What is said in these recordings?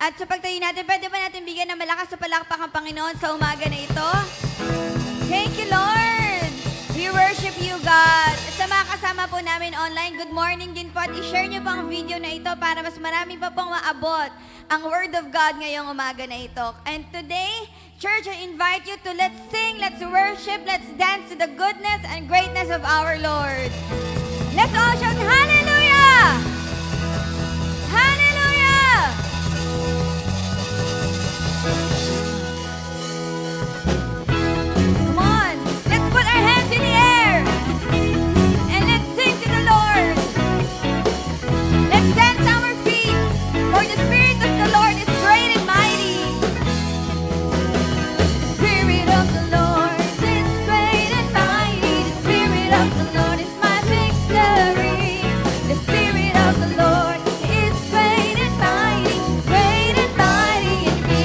At sa pagtayo natin, pwede ba natin bigyan ng malakas sa palakpak ang Panginoon sa umaga na ito? Thank you, Lord! We worship you, God. At sa mga kasama po namin online, good morning din po. At i-share niyo po ang video na ito para mas marami pa pong maabot ang Word of God ngayong umaga na ito. And today, church, I invite you to let's sing, let's worship, let's dance to the goodness and greatness of our Lord. Let's all shout, Hallelujah! Hallelujah! Come on, let's put our hands in the air and let's sing to the Lord. Let's dance our feet, for the Spirit of the Lord is great and mighty. The Spirit of the Lord is great and mighty. The Spirit of the Lord is my victory. The Spirit of the Lord is great and mighty in me.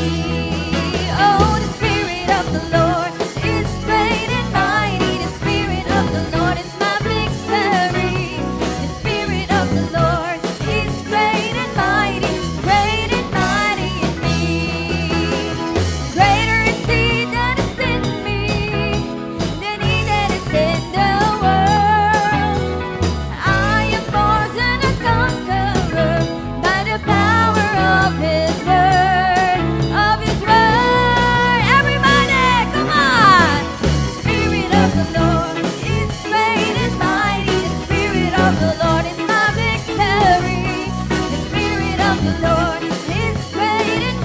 Oh, the Spirit of the Lord is great and mighty. The Spirit of the Lord is my victory. The Spirit of the Lord is great and mighty in me. Greater is He that is in me than he that is in the world. I am more than a conqueror by the power of His word, of His word. Everybody, come on! The Spirit of the Lord is great and mighty. The Spirit of the Lord is my victory. The Spirit of the Lord is great and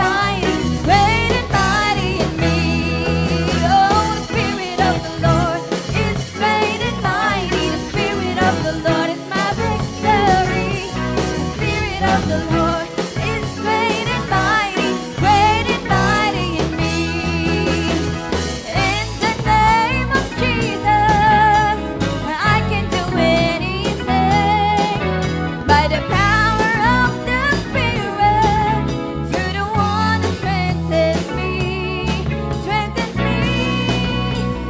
mighty in me. Oh, the Spirit of the Lord is great and mighty. The Spirit of the Lord is my victory. The Spirit of the Lord is great and mighty in me. In the name of Jesus, I can do anything by the power of the Spirit, through the one who strengthens me.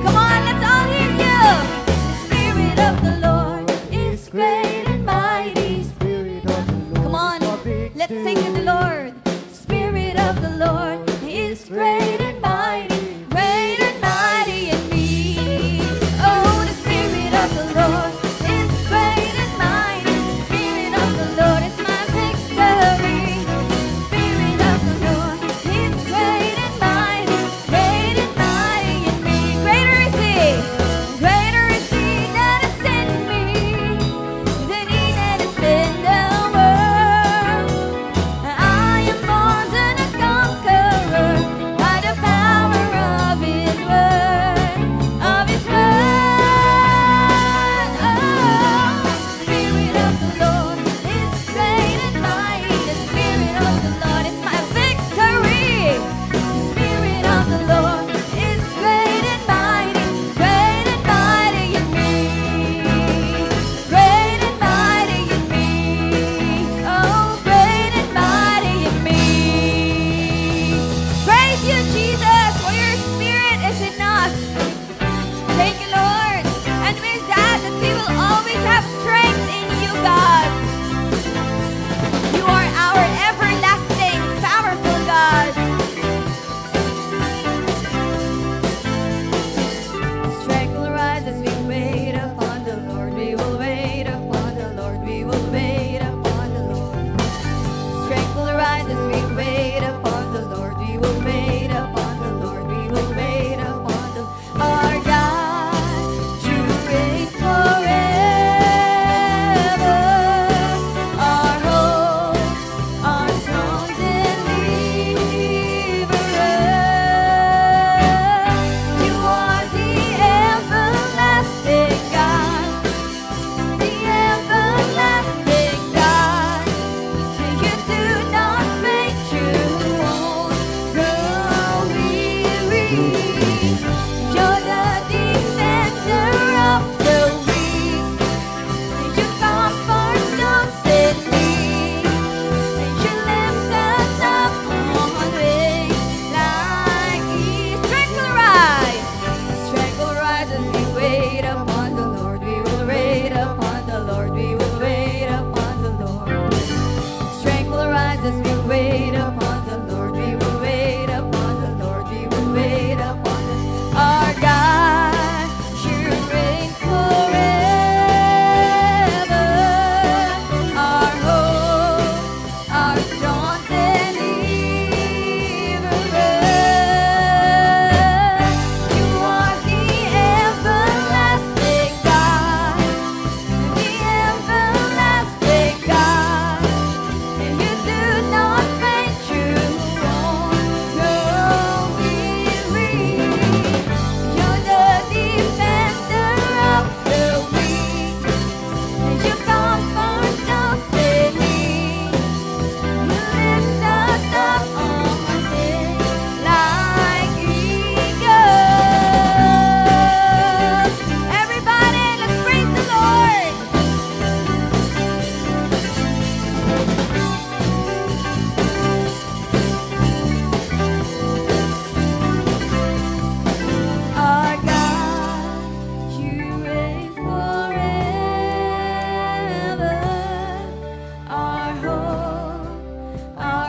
Come on, let's all hear you. The Spirit of the Lord is great and mighty. Come on, let's sing to the Lord. Spirit of the Lord is great and mighty in me. Oh, the Spirit of the Lord is great and mighty. The Spirit of the Lord is my victory. The Spirit of the Lord is great and mighty in me. Greater is He that is in me than he that is in the world. I am more than a conqueror by the power of His word, of His word. Oh, the Spirit of the Lord is great and mighty. The Spirit of the Lord is my victory. The Spirit of the Lord is great and mighty in me. Great and mighty in me. Oh, great and mighty in me. Praise you, Jesus, for your Spirit is in us. Thank you, Lord. And with that we will always have strength in you, God. You are our everlasting, powerful God. Strength will rise as we wait upon the Lord. We will wait upon the Lord. We will wait upon the Lord. Strength will rise as we wait upon the Lord. We will wait upon the Lord. We will wait upon the our God. You reign forever. Our hope, our strong deliverer. You are the everlasting God. The everlasting God. You do not make you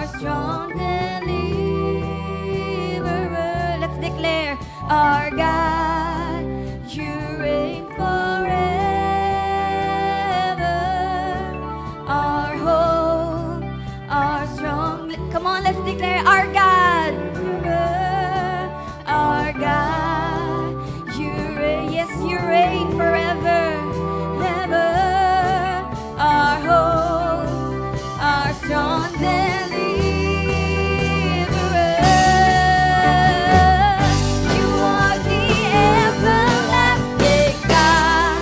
strong deliverer. Let's declare, our God, you reign forever. Our hope, our strong. Come on, let's declare, our God, our God, you reign. Yes, you reign forever, ever. Our hope, our strong deliverer. You are the everlasting God,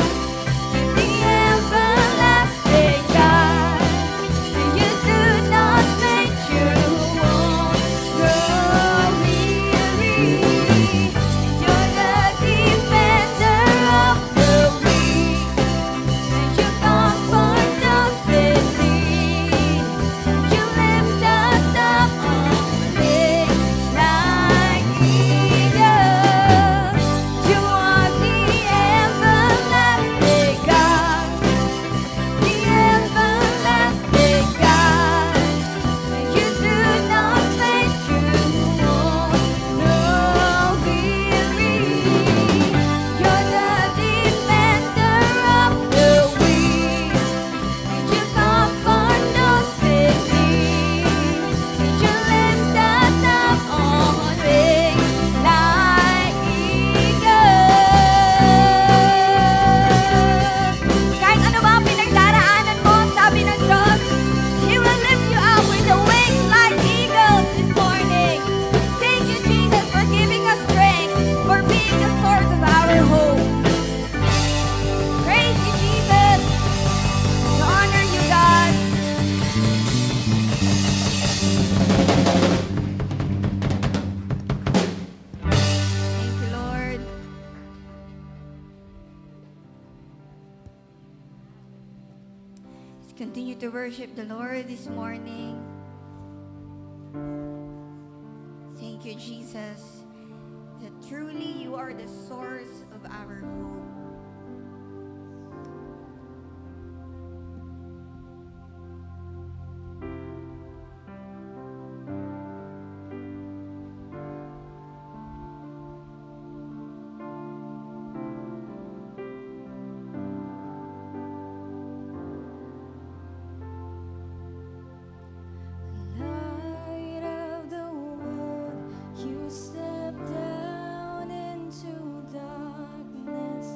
the everlasting God. You do not make, you won't grow weary. You're the defender of the weak. You comfort the city. You lift us up on wings like eagles. You are the everlasting God, the everlasting God. You do not faint, you won't grow weary. You're the defender of the weak. You comfort the city. You lift us up on wings like eagles. Kahit ano ba ang pinagdaraanan mo, sabi ng Diyos, He will lift you up with the wings like eagles this morning. Thank you, Jesus, for giving us strength, for being the source of our hope. Praise you, Jesus. We honor you, God. Thank you, Lord. Let's continue to worship the Lord this morning. Thank you, Jesus, that truly you are the source of our hope. Light of the world, you step down into darkness.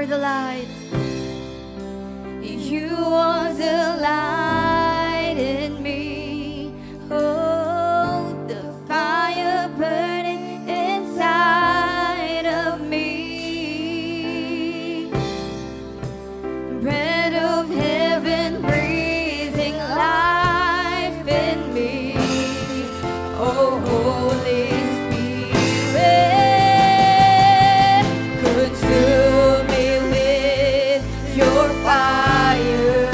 are the light. You are the light in me. Oh, the fire burning inside of me. Bread of heaven breathing life in me. Oh, Holy Spirit, consume me with your fire.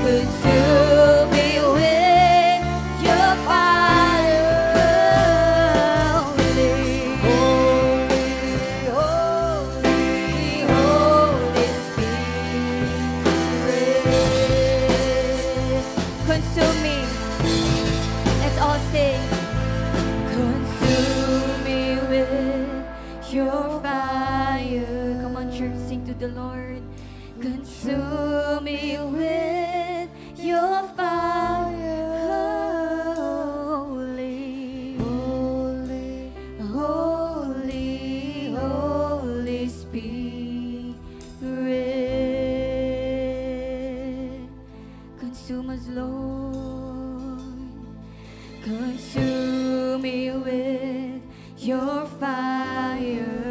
Consume me with your fire. Holy, holy, Holy Spirit, consume me. Let's all sing. Consume me with your fire. Come on, church, sing to the Lord. Consume me with your fire. Holy, holy, holy, Holy Spirit. Consume us, Lord. Consume me with your fire.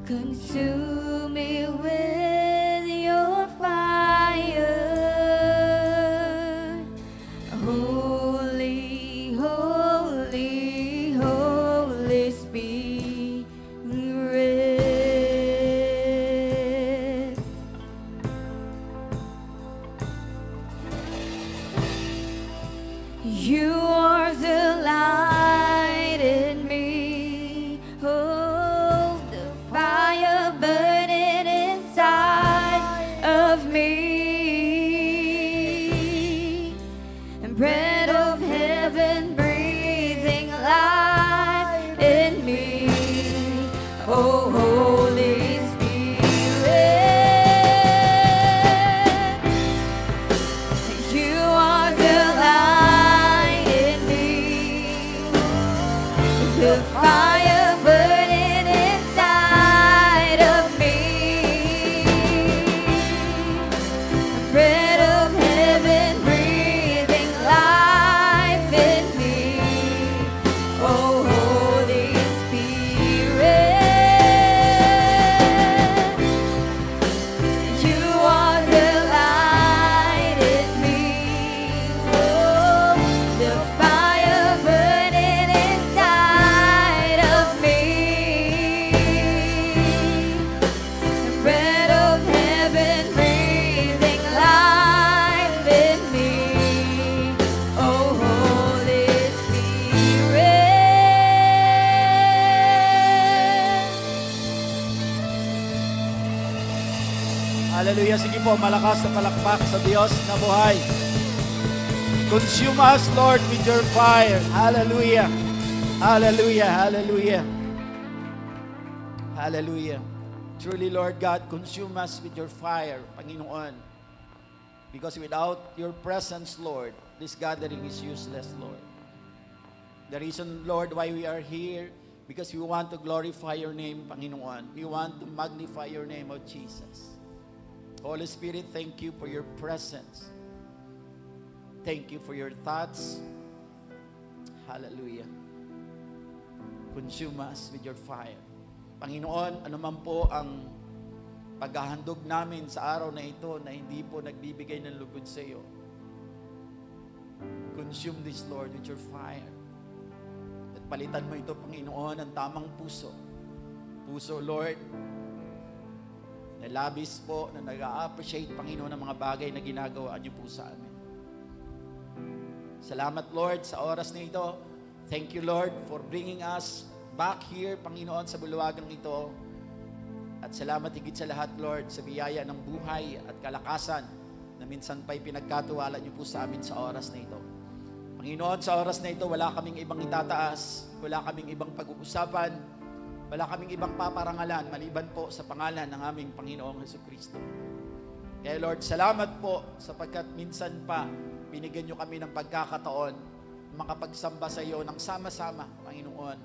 Consume me with your fire. Holy, holy, Holy Spirit. You are the light in me. Oh, the fire burning inside of me. And bread of heaven breathing life in me. Oh, Holy Spirit, you are the light in me. The fire burning inside of me. Bread of heaven breathing life in me. Oh, Holy Spirit, you are the light in me. Oh, the fire burning inside of me. Bread of heaven breathing life in me. Oh, Holy Spirit. Hallelujah. Sige po, malakas na palakpak sa Diyos na buhay. Consume us, Lord, with your fire. Hallelujah. Hallelujah. Hallelujah. Hallelujah. Truly, Lord God, consume us with your fire, Panginoon. Because without your presence, Lord, this gathering is useless, Lord. The reason, Lord, why we are here, because we want to glorify your name, Panginoon. We want to magnify your name, O Jesus. Holy Spirit, thank you for your presence. Thank you for your thoughts. Hallelujah. Consume us with your fire. Panginoon, anuman po ang paghahandog namin sa araw na ito na hindi po nagbibigay ng lugod sa iyo. Consume this, Lord, with your fire. At palitan mo ito, Panginoon, ng tamang puso. Puso, Lord, na labis po, na nag-a-appreciate, Panginoon, ng mga bagay na ginagawa niyo po sa amin. Salamat, Lord, sa oras na ito. Thank you, Lord, for bringing us back here, Panginoon, sa bulwagang ito. At salamat higit sa lahat, Lord, sa biyaya ng buhay at kalakasan na minsan pa'y pinagkatiwala niyo po sa amin sa oras na ito. Panginoon, sa oras na ito, wala kaming ibang itataas, wala kaming ibang pag-uusapan, wala kaming ibang paparangalan, maliban po sa pangalan ng aming Panginoong Jesucristo. Kaya Lord, salamat po sapagkat minsan pa binigyan niyo kami ng pagkakataon makapagsamba sa iyo ng sama-sama, Panginoon,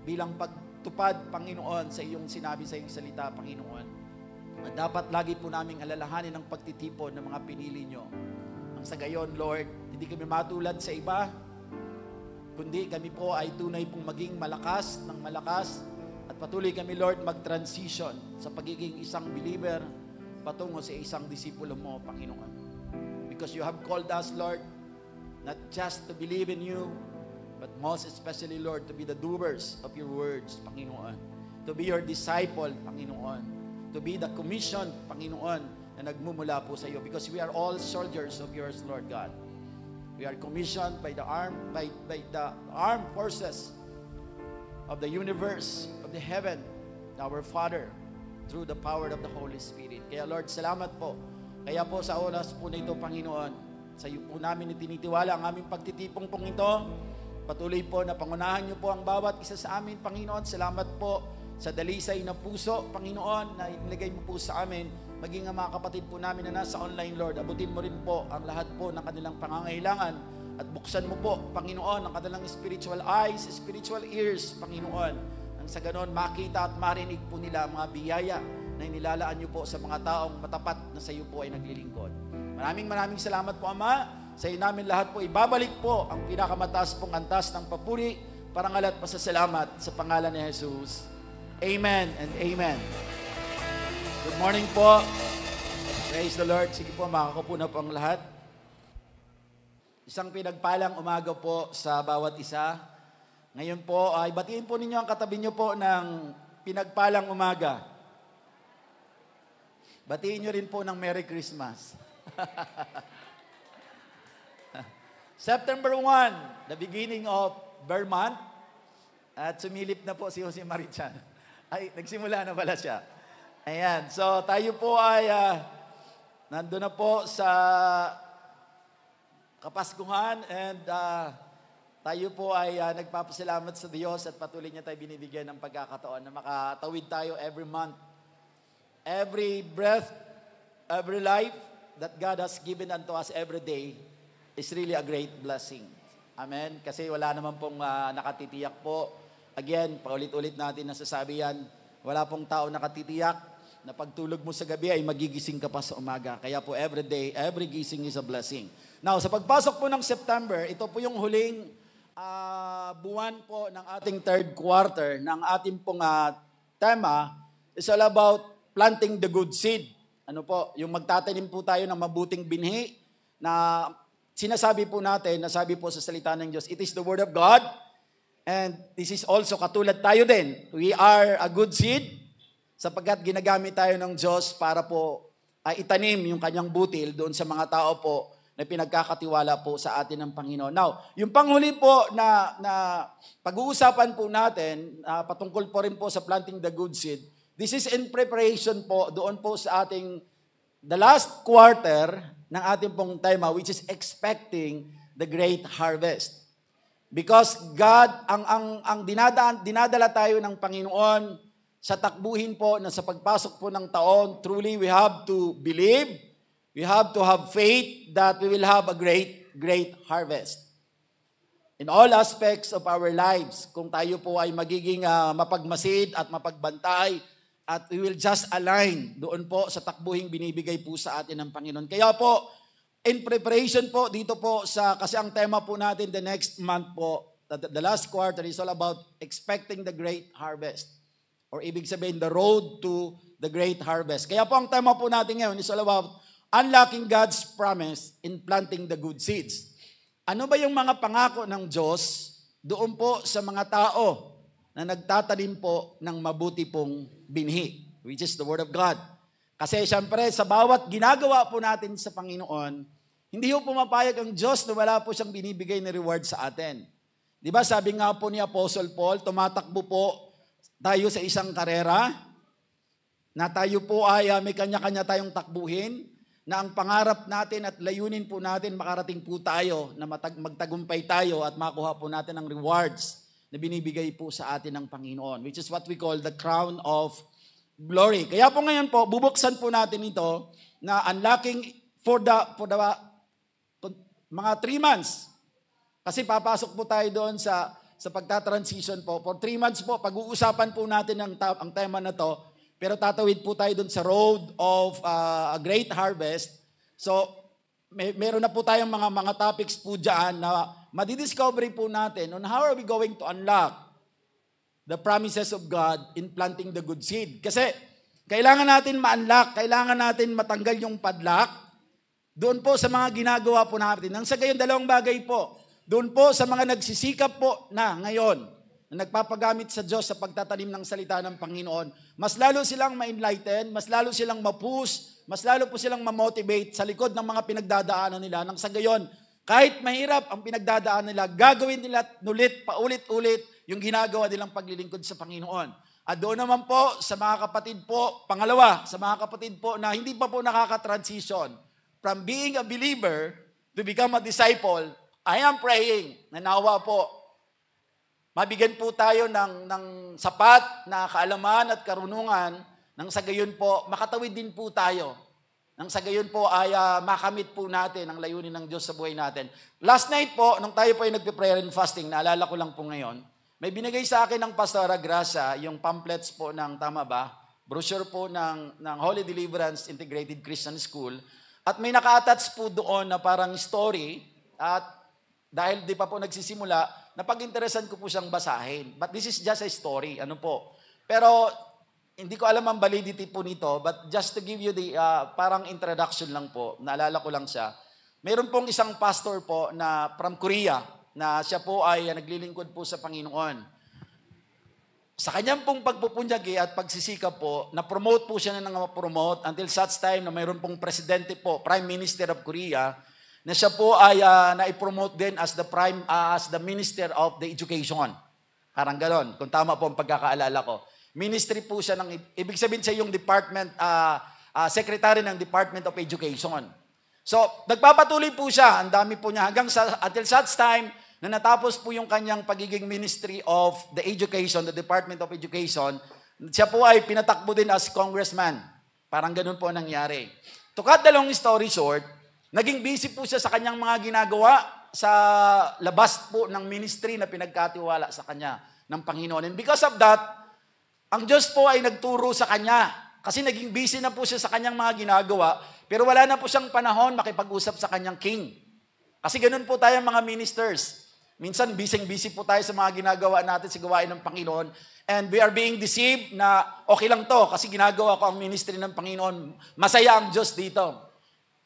bilang magtupad, Panginoon, sa iyong sinabi sa iyong salita, Panginoon. At dapat lagi po naming alalahanin ang pagtitipon ng mga pinili nyo. Ang sa gayon, Lord, hindi kami matulad sa iba, kundi kami po ay tunay pong maging malakas ng malakas at patuloy kami, Lord, mag-transition sa pagiging isang believer patungo sa isang disipulo mo, Panginoon. Because you have called us, Lord, not just to believe in you, but most especially, Lord, to be the doers of your words, Panginoon. To be your disciple, Panginoon. To be the commission, Panginoon, na nagmumula po sa iyo. Because we are all soldiers of yours, Lord God. We are commissioned by the armed forces of the universe, of the heaven, our Father, through the power of the Holy Spirit. Kaya Lord, salamat po. Kaya po sa oras po na ito, Panginoon, sa iyo po namin itinitiwala ang aming pagtitipong pong ito. Patuloy po na pangunahan niyo po ang bawat isa sa amin, Panginoon. Salamat po sa dalisay na puso, Panginoon, na inilagay mo po sa amin. Maging ang mga kapatid po namin na nasa online, Lord, abutin mo rin po ang lahat po ng kanilang pangangailangan at buksan mo po, Panginoon, ang kanilang spiritual eyes, spiritual ears, Panginoon. Nang sa ganon, makita at marinig po nila ang mga biyaya na inilalaan niyo po sa mga taong matapat na sa iyo po ay naglilingkod. Maraming salamat po, Ama. Sa iyo namin lahat po, ibabalik po ang pinakamataas pong antas ng papuri, parangal at pasasalamat sa pangalan ni Jesus. Amen and amen. Good morning po. Praise the Lord. Sige po, makakapo na po ang lahat. Isang pinagpalang umaga po sa bawat isa. Ngayon po, ay batiin po ninyo ang katabi nyo po ng pinagpalang umaga. Batiin nyo rin po ng Merry Christmas. September 1, the beginning of Vermont. At sumilip na po si Jose Marichan. Ay, nagsimula na pala siya. Ayan, so tayo po ay nandun na po sa Kapaskuhan and tayo po ay nagpapasalamat sa Diyos at patuloy niya tayo binibigyan ng pagkakataon na makatawid tayo every month. Every breath, every life that God has given unto us every day is really a great blessing. Amen? Kasi wala naman pong nakatitiyak po. Again, paulit-ulit natin nasasabi yan, wala pong tao nakatitiyak na pagtulog mo sa gabi ay magigising ka pa sa umaga. Kaya po every day, every gising is a blessing. Now, sa pagpasok po ng September, ito po yung huling buwan po ng ating third quarter ng ating pong tema is all about planting the good seed. Ano po, yung magtatanim po tayo ng mabuting binhi na sinasabi po natin, nasabi po sa salita ng Diyos, it is the Word of God. And this is also katulad tayo din. We are a good seed sapagkat ginagamit tayo ng Diyos para po itanim yung kanyang butil doon sa mga tao po na pinagkakatiwala po sa atin ng Panginoon. Now, yung panghuli po na pag-uusapan po natin, patungkol po rin po sa planting the good seed, this is in preparation po doon po sa ating the last quarter ng ating pong tema, which is expecting the great harvest. Because God, ang dinadala tayo ng Panginoon sa takbuhin po na sa pagpasok po ng taon, truly we have to believe, we have to have faith that we will have a great harvest. In all aspects of our lives, kung tayo po ay magiging mapagmasid at mapagbantay, at we will just align doon po sa takbuhing binibigay po sa atin ng Panginoon. Kaya po, in preparation po, dito po kasi ang tema po natin the next month po, the last quarter is all about expecting the great harvest. Or ibig sabihin, the road to the great harvest. Kaya po ang tema po natin ngayon is all about unlocking God's promise in planting the good seeds. Ano ba yung mga pangako ng Diyos doon po sa mga tao na nagtatanim po ng mabuti pong binhi, which is the Word of God. Kasi siyempre, sa bawat ginagawa po natin sa Panginoon, hindi po pumapayag ang Diyos na wala po siyang binibigay na reward sa atin. Di ba sabi nga po ni Apostle Paul, tumatakbo po tayo sa isang karera, na tayo po ay may kanya-kanya tayong takbuhin, na ang pangarap natin at layunin po natin, makarating po tayo, na magtagumpay tayo at makuha po natin ang rewards na binibigay po sa atin ng Panginoon, which is what we call the crown of glory. Kaya po ngayon po, bubuksan po natin ito na unlocking for the mga 3 months. Kasi papasok po tayo doon sa sa pagta-transition po. For 3 months po, pag-uusapan po natin ang tema na to. Pero tatawid po tayo dun sa road of a great harvest. So, meron na po tayong mga topics po dyan na madidiscovery po natin on how are we going to unlock the promises of God in planting the good seed. Kasi, kailangan natin ma-unlock, kailangan natin matanggal yung padlock doon po sa mga ginagawa po natin. Nang sa gayon, dalawang bagay po. Doon po sa mga nagsisikap po na ngayon, na nagpapagamit sa Diyos sa pagtatanim ng salita ng Panginoon, mas lalo silang ma-enlighten, mas lalo silang ma-push, mas lalo po silang ma-motivate sa likod ng mga pinagdadaanan nila. Nang sa gayon, kahit mahirap ang pinagdadaanan nila, gagawin nila ulit, paulit-ulit, yung ginagawa nilang paglilingkod sa Panginoon. At doon naman po sa mga kapatid po, pangalawa, sa mga kapatid po na hindi pa po nakaka-transition from being a believer to become a disciple, I am praying na nawa po, mabigyan po tayo ng sapat na kaalaman at karunungan, nang sa gayon po, makatawid din po tayo. Nang sa gayon po ay makamit po natin ang layunin ng Diyos sa buhay natin. Last night po, nung tayo po ay nagpe-prayer and fasting, naalala ko lang po ngayon, may binigay sa akin ng Pastora Gracia, yung pamphlets po ng, tama ba? Brochure po ng Holy Deliverance Integrated Christian School. At may naka-attach po doon na parang story. At dahil di pa po nagsisimula, napag-interesan ko po siyang basahin. But this is just a story. Ano po? Pero hindi ko alam ang validity po nito. But just to give you the parang introduction lang po, naalala ko lang siya. Meron pong isang pastor po na from Korea, na siya po ay naglilingkod po sa Panginoon. Sa kanyang pong pagpupunyagi at pagsisikap po, na-promote po siya na promote until such time na mayroon pong presidente po, Prime Minister of Korea, na siya po ay na-promote din as the Minister of the Education. Parang ganon, kung tama po ang pagkakaalala ko. Ministry po siya ibig sabihin siya yung department, secretary ng Department of Education. So, nagpapatuloy po siya, ang dami po niya, until such time, na natapos po yung kanyang pagiging Ministry of the Education, the Department of Education, siya po ay pinatakbo din as congressman. Parang ganun po nangyari. To cut the long story short, naging busy po siya sa kanyang mga ginagawa sa labas po ng ministry na pinagkatiwala sa kanya ng Panginoon. And because of that, ang Diyos po ay nagturo sa kanya. Kasi naging busy na po siya sa kanyang mga ginagawa, pero wala na po siyang panahon makipag-usap sa kanyang king. Kasi ganun po tayo mga ministers. Minsan, busy po tayo sa mga ginagawa natin sa gawain ng Panginoon. And we are being deceived na okay lang to kasi ginagawa ko ang ministry ng Panginoon. Masaya ang Diyos dito.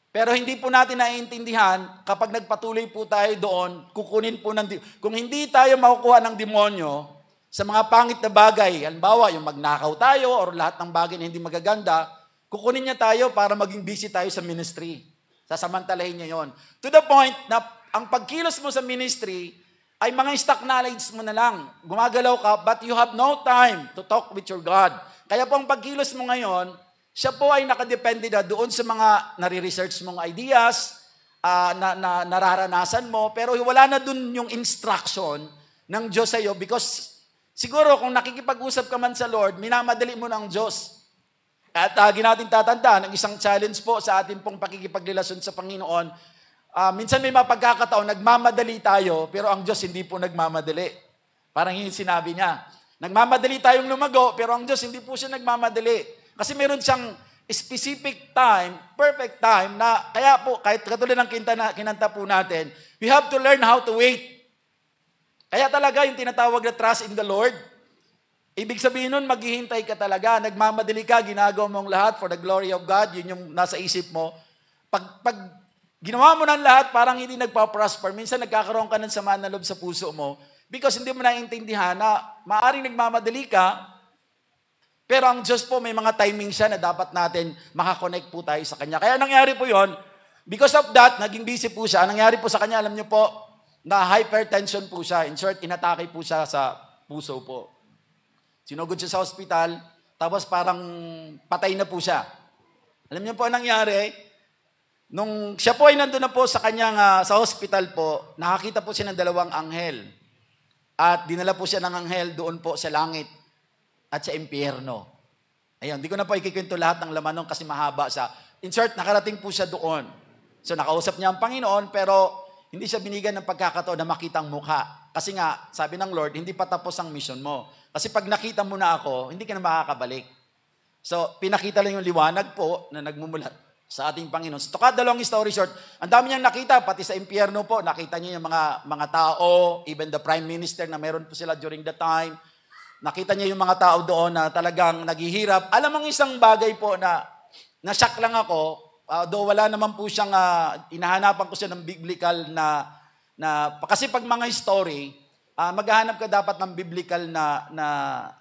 Pero hindi po natin naiintindihan kapag nagpatuloy po tayo doon, kukunin po kung hindi tayo makukuha ng demonyo sa mga pangit na bagay, halimbawa yung magnakaw tayo or lahat ng bagay na hindi magaganda, kukunin niya tayo para maging busy tayo sa ministry. Sasamantalahin niya yon. To the point na ang pagkilos mo sa ministry ay mga stock knowledge mo na lang. Gumagalaw ka, but you have no time to talk with your God. Kaya po ang pagkilos mo ngayon, siya po ay nakadepende na doon sa mga nare-research mong ideas, na nararanasan mo, pero wala na doon yung instruction ng Diyos sa iyo because siguro kung nakikipag-usap ka man sa Lord, minamadali mo ng Diyos. At natin tatandaan, ang isang challenge po sa ating pong pakikipagrelasyon sa Panginoon, minsan may mga pagkakataon, nagmamadali tayo, pero ang Diyos hindi po nagmamadali. Parang yung sinabi niya. Nagmamadali tayong lumago, pero ang Diyos hindi po siya nagmamadali. Kasi meron siyang specific time, perfect time, na kaya po, kahit katulad ng kinanta po natin, we have to learn how to wait. Kaya talaga yung tinatawag na trust in the Lord, ibig sabihin nun, maghihintay ka talaga, nagmamadali ka, ginagawa mong lahat for the glory of God, yun yung nasa isip mo. Pag ginawa mo ng lahat, parang hindi nagpa-prosper. Minsan nagkakaroon ka ng sama na loob sa puso mo because hindi mo naiintindihan na maaaring nagmamadali ka, pero ang Diyos po may mga timing siya na dapat natin makakonect po tayo sa Kanya. Kaya nangyari po yon, because of that, naging busy po siya. Nangyari po sa Kanya, alam niyo po, na hypertension po siya. In short, inatake po siya sa puso po. Sinugod siya sa hospital, tapos parang patay na po siya. Alam niyo po ang nangyari? Nung siya po ay nandun na po sa kanyang, sa hospital po, nakakita po siya ng dalawang anghel. At dinala po siya ng anghel doon po sa langit at sa impyerno. Ayun, di ko na po ikikwento lahat ng laman nun kasi mahaba sa. In short, nakarating po siya doon. So nakausap niya ang Panginoon pero hindi siya binigyan ng pagkakataon na makita ang mukha. Kasi nga, sabi ng Lord, hindi pa tapos ang mission mo. Kasi pag nakita mo na ako, hindi ka na makakabalik. So, pinakita lang yung liwanag po na nagmumulat sa ating Panginoon. So, to cut the long story short, ang dami niyang nakita, pati sa impyerno po, nakita niya yung mga tao, even the prime minister na meron po sila during the time. Nakita niya yung mga tao doon na talagang naghihirap. Alam mong isang bagay po na na-shock lang ako, though wala naman po siyang, inahanapan ko siya ng biblical na kasi pag mga story, maghahanap ka dapat ng biblical na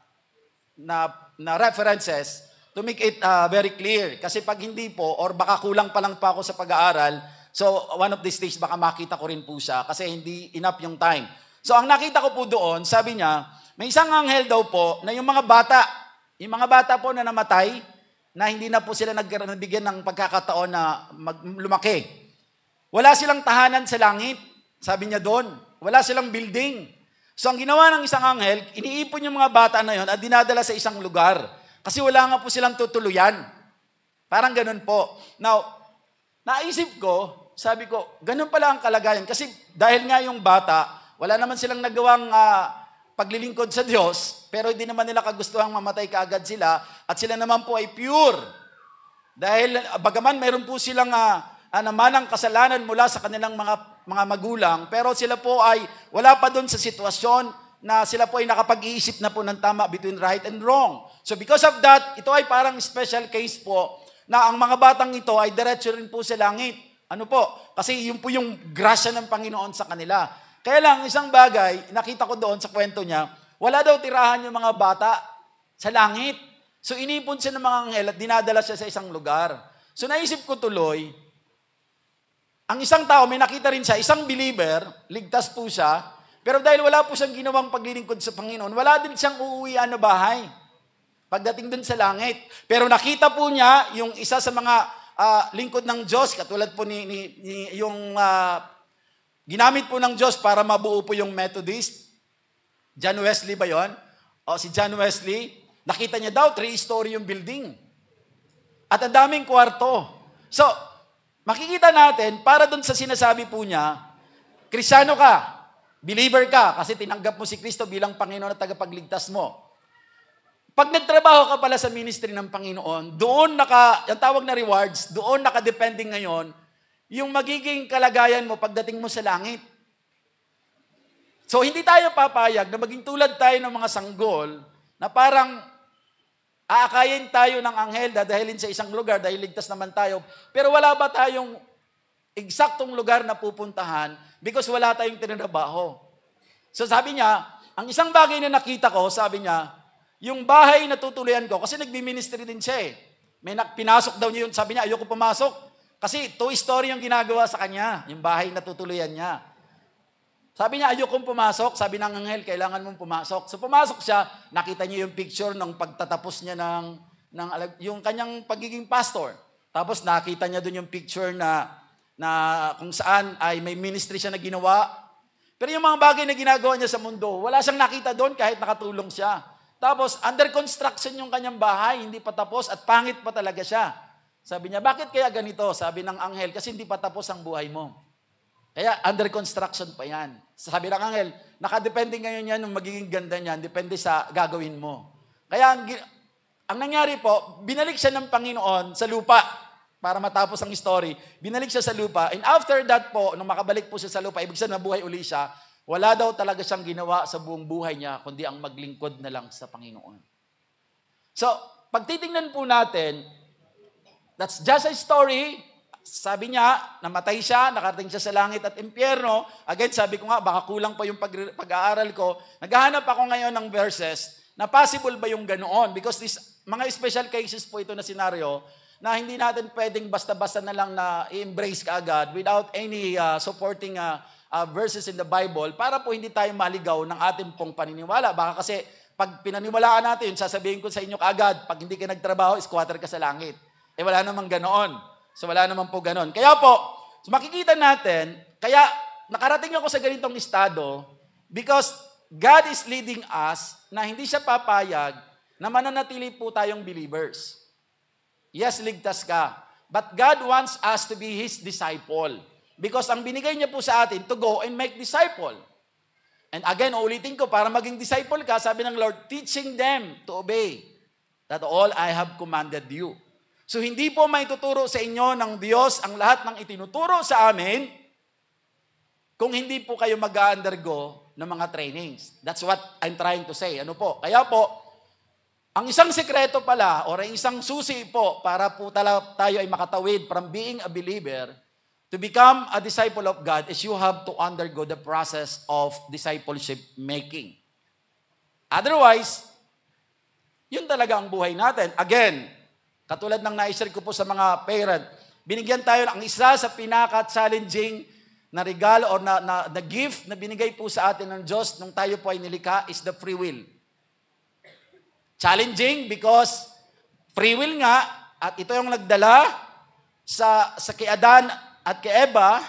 references to make it very clear. Kasi pag hindi po, or baka kulang pa lang pa ako sa pag-aaral, so one of these days baka makita ko rin po siya kasi hindi enough yung time. So ang nakita ko po doon, sabi niya, may isang anghel daw po na yung mga bata po na namatay, na hindi na po sila nabigyan ng pagkakataon na lumaki. Wala silang tahanan sa langit. Sabi niya doon, wala silang building. So ang ginawa ng isang anghel, iniipon yung mga bata na yon at dinadala sa isang lugar. Kasi wala nga po silang tutuluyan. Parang ganun po. Now, naisip ko, sabi ko, ganun pala ang kalagayan. Kasi dahil nga yung bata, wala naman silang nagawang paglilingkod sa Diyos, pero hindi naman nila kagustuhang mamatay kaagad sila, at sila naman po ay pure. Dahil bagaman mayroon po silang namanang kasalanan mula sa kanilang mga magulang, pero sila po ay wala pa doon sa sitwasyon na sila po ay nakapag-iisip na po ng tama between right and wrong. So because of that, ito ay parang special case po na ang mga batang ito ay diretso rin po sa langit. Ano po? Kasi yun po yung grasya ng Panginoon sa kanila. Kaya lang, isang bagay, nakita ko doon sa kwento niya, wala daw tirahan yung mga bata sa langit. So inipon siya ng mga anghel at dinadala siya sa isang lugar. So naisip ko tuloy, ang isang tao, may nakita rin siya, isang believer, ligtas po siya, pero dahil wala po siyang ginawang paglilingkod sa Panginoon, wala din siyang uuwian na bahay pagdating dun sa langit. Pero nakita po niya yung isa sa mga lingkod ng Diyos, katulad po yung ginamit po ng Diyos para mabuo po yung Methodist. John Wesley ba yon? O si John Wesley, nakita niya daw, 3-story yung building. At ang daming kwarto. So, makikita natin, para dun sa sinasabi po niya, Kristiyano ka, believer ka, kasi tinanggap mo si Kristo bilang Panginoon at tagapagligtas mo. Pag nagtrabaho ka pala sa ministry ng Panginoon, doon yung tawag na rewards, doon nakadepending ngayon, yung magiging kalagayan mo pagdating mo sa langit. So, hindi tayo papayag na maging tulad tayo ng mga sanggol na parang aakayin tayo ng anghel, dadahilin sa isang lugar dahil ligtas naman tayo. Pero wala ba tayong eksaktong lugar na pupuntahan because wala tayong tinrabaho? So sabi niya, ang isang bagay na nakita ko, sabi niya, yung bahay na tutuluyan ko, kasi nagbi-ministry din siya eh. Pinasok daw niya yun, sabi niya, ayoko pumasok. Kasi 2-story yung ginagawa sa kanya, yung bahay na tutuluyan niya. Sabi niya, ayokong pumasok. Sabi ng anghel, kailangan mong pumasok. So pumasok siya, nakita niya yung picture ng pagtatapos niya yung kanyang pagiging pastor. Tapos nakita niya doon yung picture na kung saan ay may ministry siya na ginawa. Pero yung mga bagay na ginagawa niya sa mundo, wala siyang nakita doon kahit nakatulong siya. Tapos under construction yung kanyang bahay, hindi pa tapos at pangit pa talaga siya. Sabi niya, bakit kaya ganito? Sabi ng anghel, kasi hindi pa tapos ang buhay mo. Kaya under construction pa yan. Sabi ng anghel, nakadepende ngayon yan ng magiging ganda niyan, depende sa gagawin mo. Kaya ang nangyari po, binalik siya ng Panginoon sa lupa para matapos ang story. Binalik siya sa lupa. And after that po, nung makabalik po siya sa lupa, ibig sabihin nabuhay uli siya, wala daw talaga siyang ginawa sa buong buhay niya, kundi ang maglingkod na lang sa Panginoon. So, pag titingnan po natin, that's just a story. Sabi niya, namatay siya, nakarating siya sa langit at impyerno. Again, sabi ko nga, baka kulang pa yung pag-aaral ko. Naghahanap ako ngayon ng verses na possible ba yung ganoon? Because mga special cases po ito na senaryo na hindi natin pwedeng basta-basta na lang na i-embrace kaagad without any supporting verses in the Bible para po hindi tayo maligaw ng ating pong paniniwala. Baka kasi pag pinaniwalaan natin, sasabihin ko sa inyo kaagad, pag hindi ka nagtrabaho, squatter ka sa langit. Wala namang ganoon. So wala naman po ganon. Kaya po, so makikita natin, kaya nakarating ako sa ganitong estado because God is leading us na hindi siya papayag na mananatili po tayong believers. Yes, ligtas ka. But God wants us to be His disciple. Because ang binigay niya po sa atin to go and make disciple. And again, ulitin ko, para maging disciple ka, sabi ng Lord, teaching them to obey that all I have commanded you. So hindi po may tuturo sa inyo ng Diyos ang lahat ng itinuturo sa amin kung hindi po kayo mag-undergo ng mga trainings. That's what I'm trying to say. Ano po? Kaya po, ang isang sekreto pala, or ang isang susi po, para po tayo ay makatawid from being a believer to become a disciple of God is you have to undergo the process of discipleship making. Otherwise, yun talaga ang buhay natin. Again, katulad ng na-share ko po sa mga parent, binigyan tayo ng isa sa pinaka-challenging na regalo or na gift na binigay po sa atin ng Diyos nung tayo po ay nilikha is the free will. Challenging because free will nga, at ito yung nagdala sa kay Adan at kay Eva,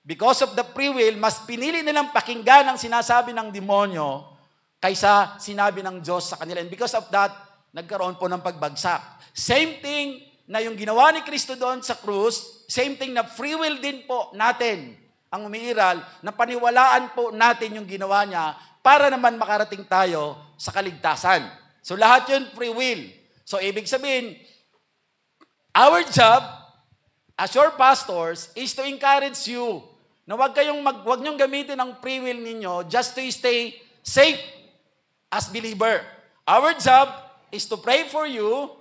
because of the free will, mas pinili nilang pakinggan ang sinasabi ng demonyo kaysa sinabi ng Diyos sa kanila. And because of that, nagkaroon po ng pagbagsak. Same thing na yung ginawa ni Kristo doon sa krus, same thing na free will din po natin ang umiiral, na paniwalaan po natin yung ginawa niya para naman makarating tayo sa kaligtasan. So lahat yun free will. So ibig sabihin, our job as your pastors is to encourage you na wag niyong gamitin ang free will ninyo just to stay safe as believer. Our job is to pray for you,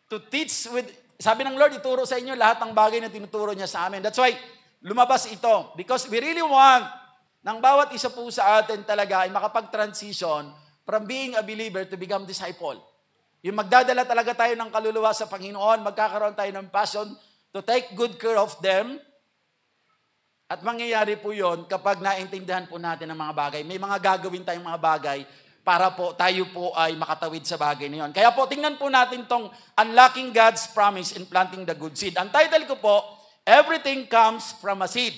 to teach with, sabi ng Lord, ituro sa inyo lahat ng bagay na tinuturo niya sa amin. That's why, lumabas ito. Because we really want, ng bawat isa po sa atin talaga ay makapag-transition from being a believer to become disciple. Yung magdadala talaga tayo ng kaluluwa sa Panginoon, magkakaroon tayo ng passion to take good care of them. At mangyayari po yon kapag naintindihan po natin ang mga bagay. May mga gagawin tayong mga bagay para po tayo po ay makatawid sa bagay na yun. Kaya po, tingnan po natin tong Unlocking God's Promise in Planting the Good Seed. Ang title ko po, Everything Comes from a Seed.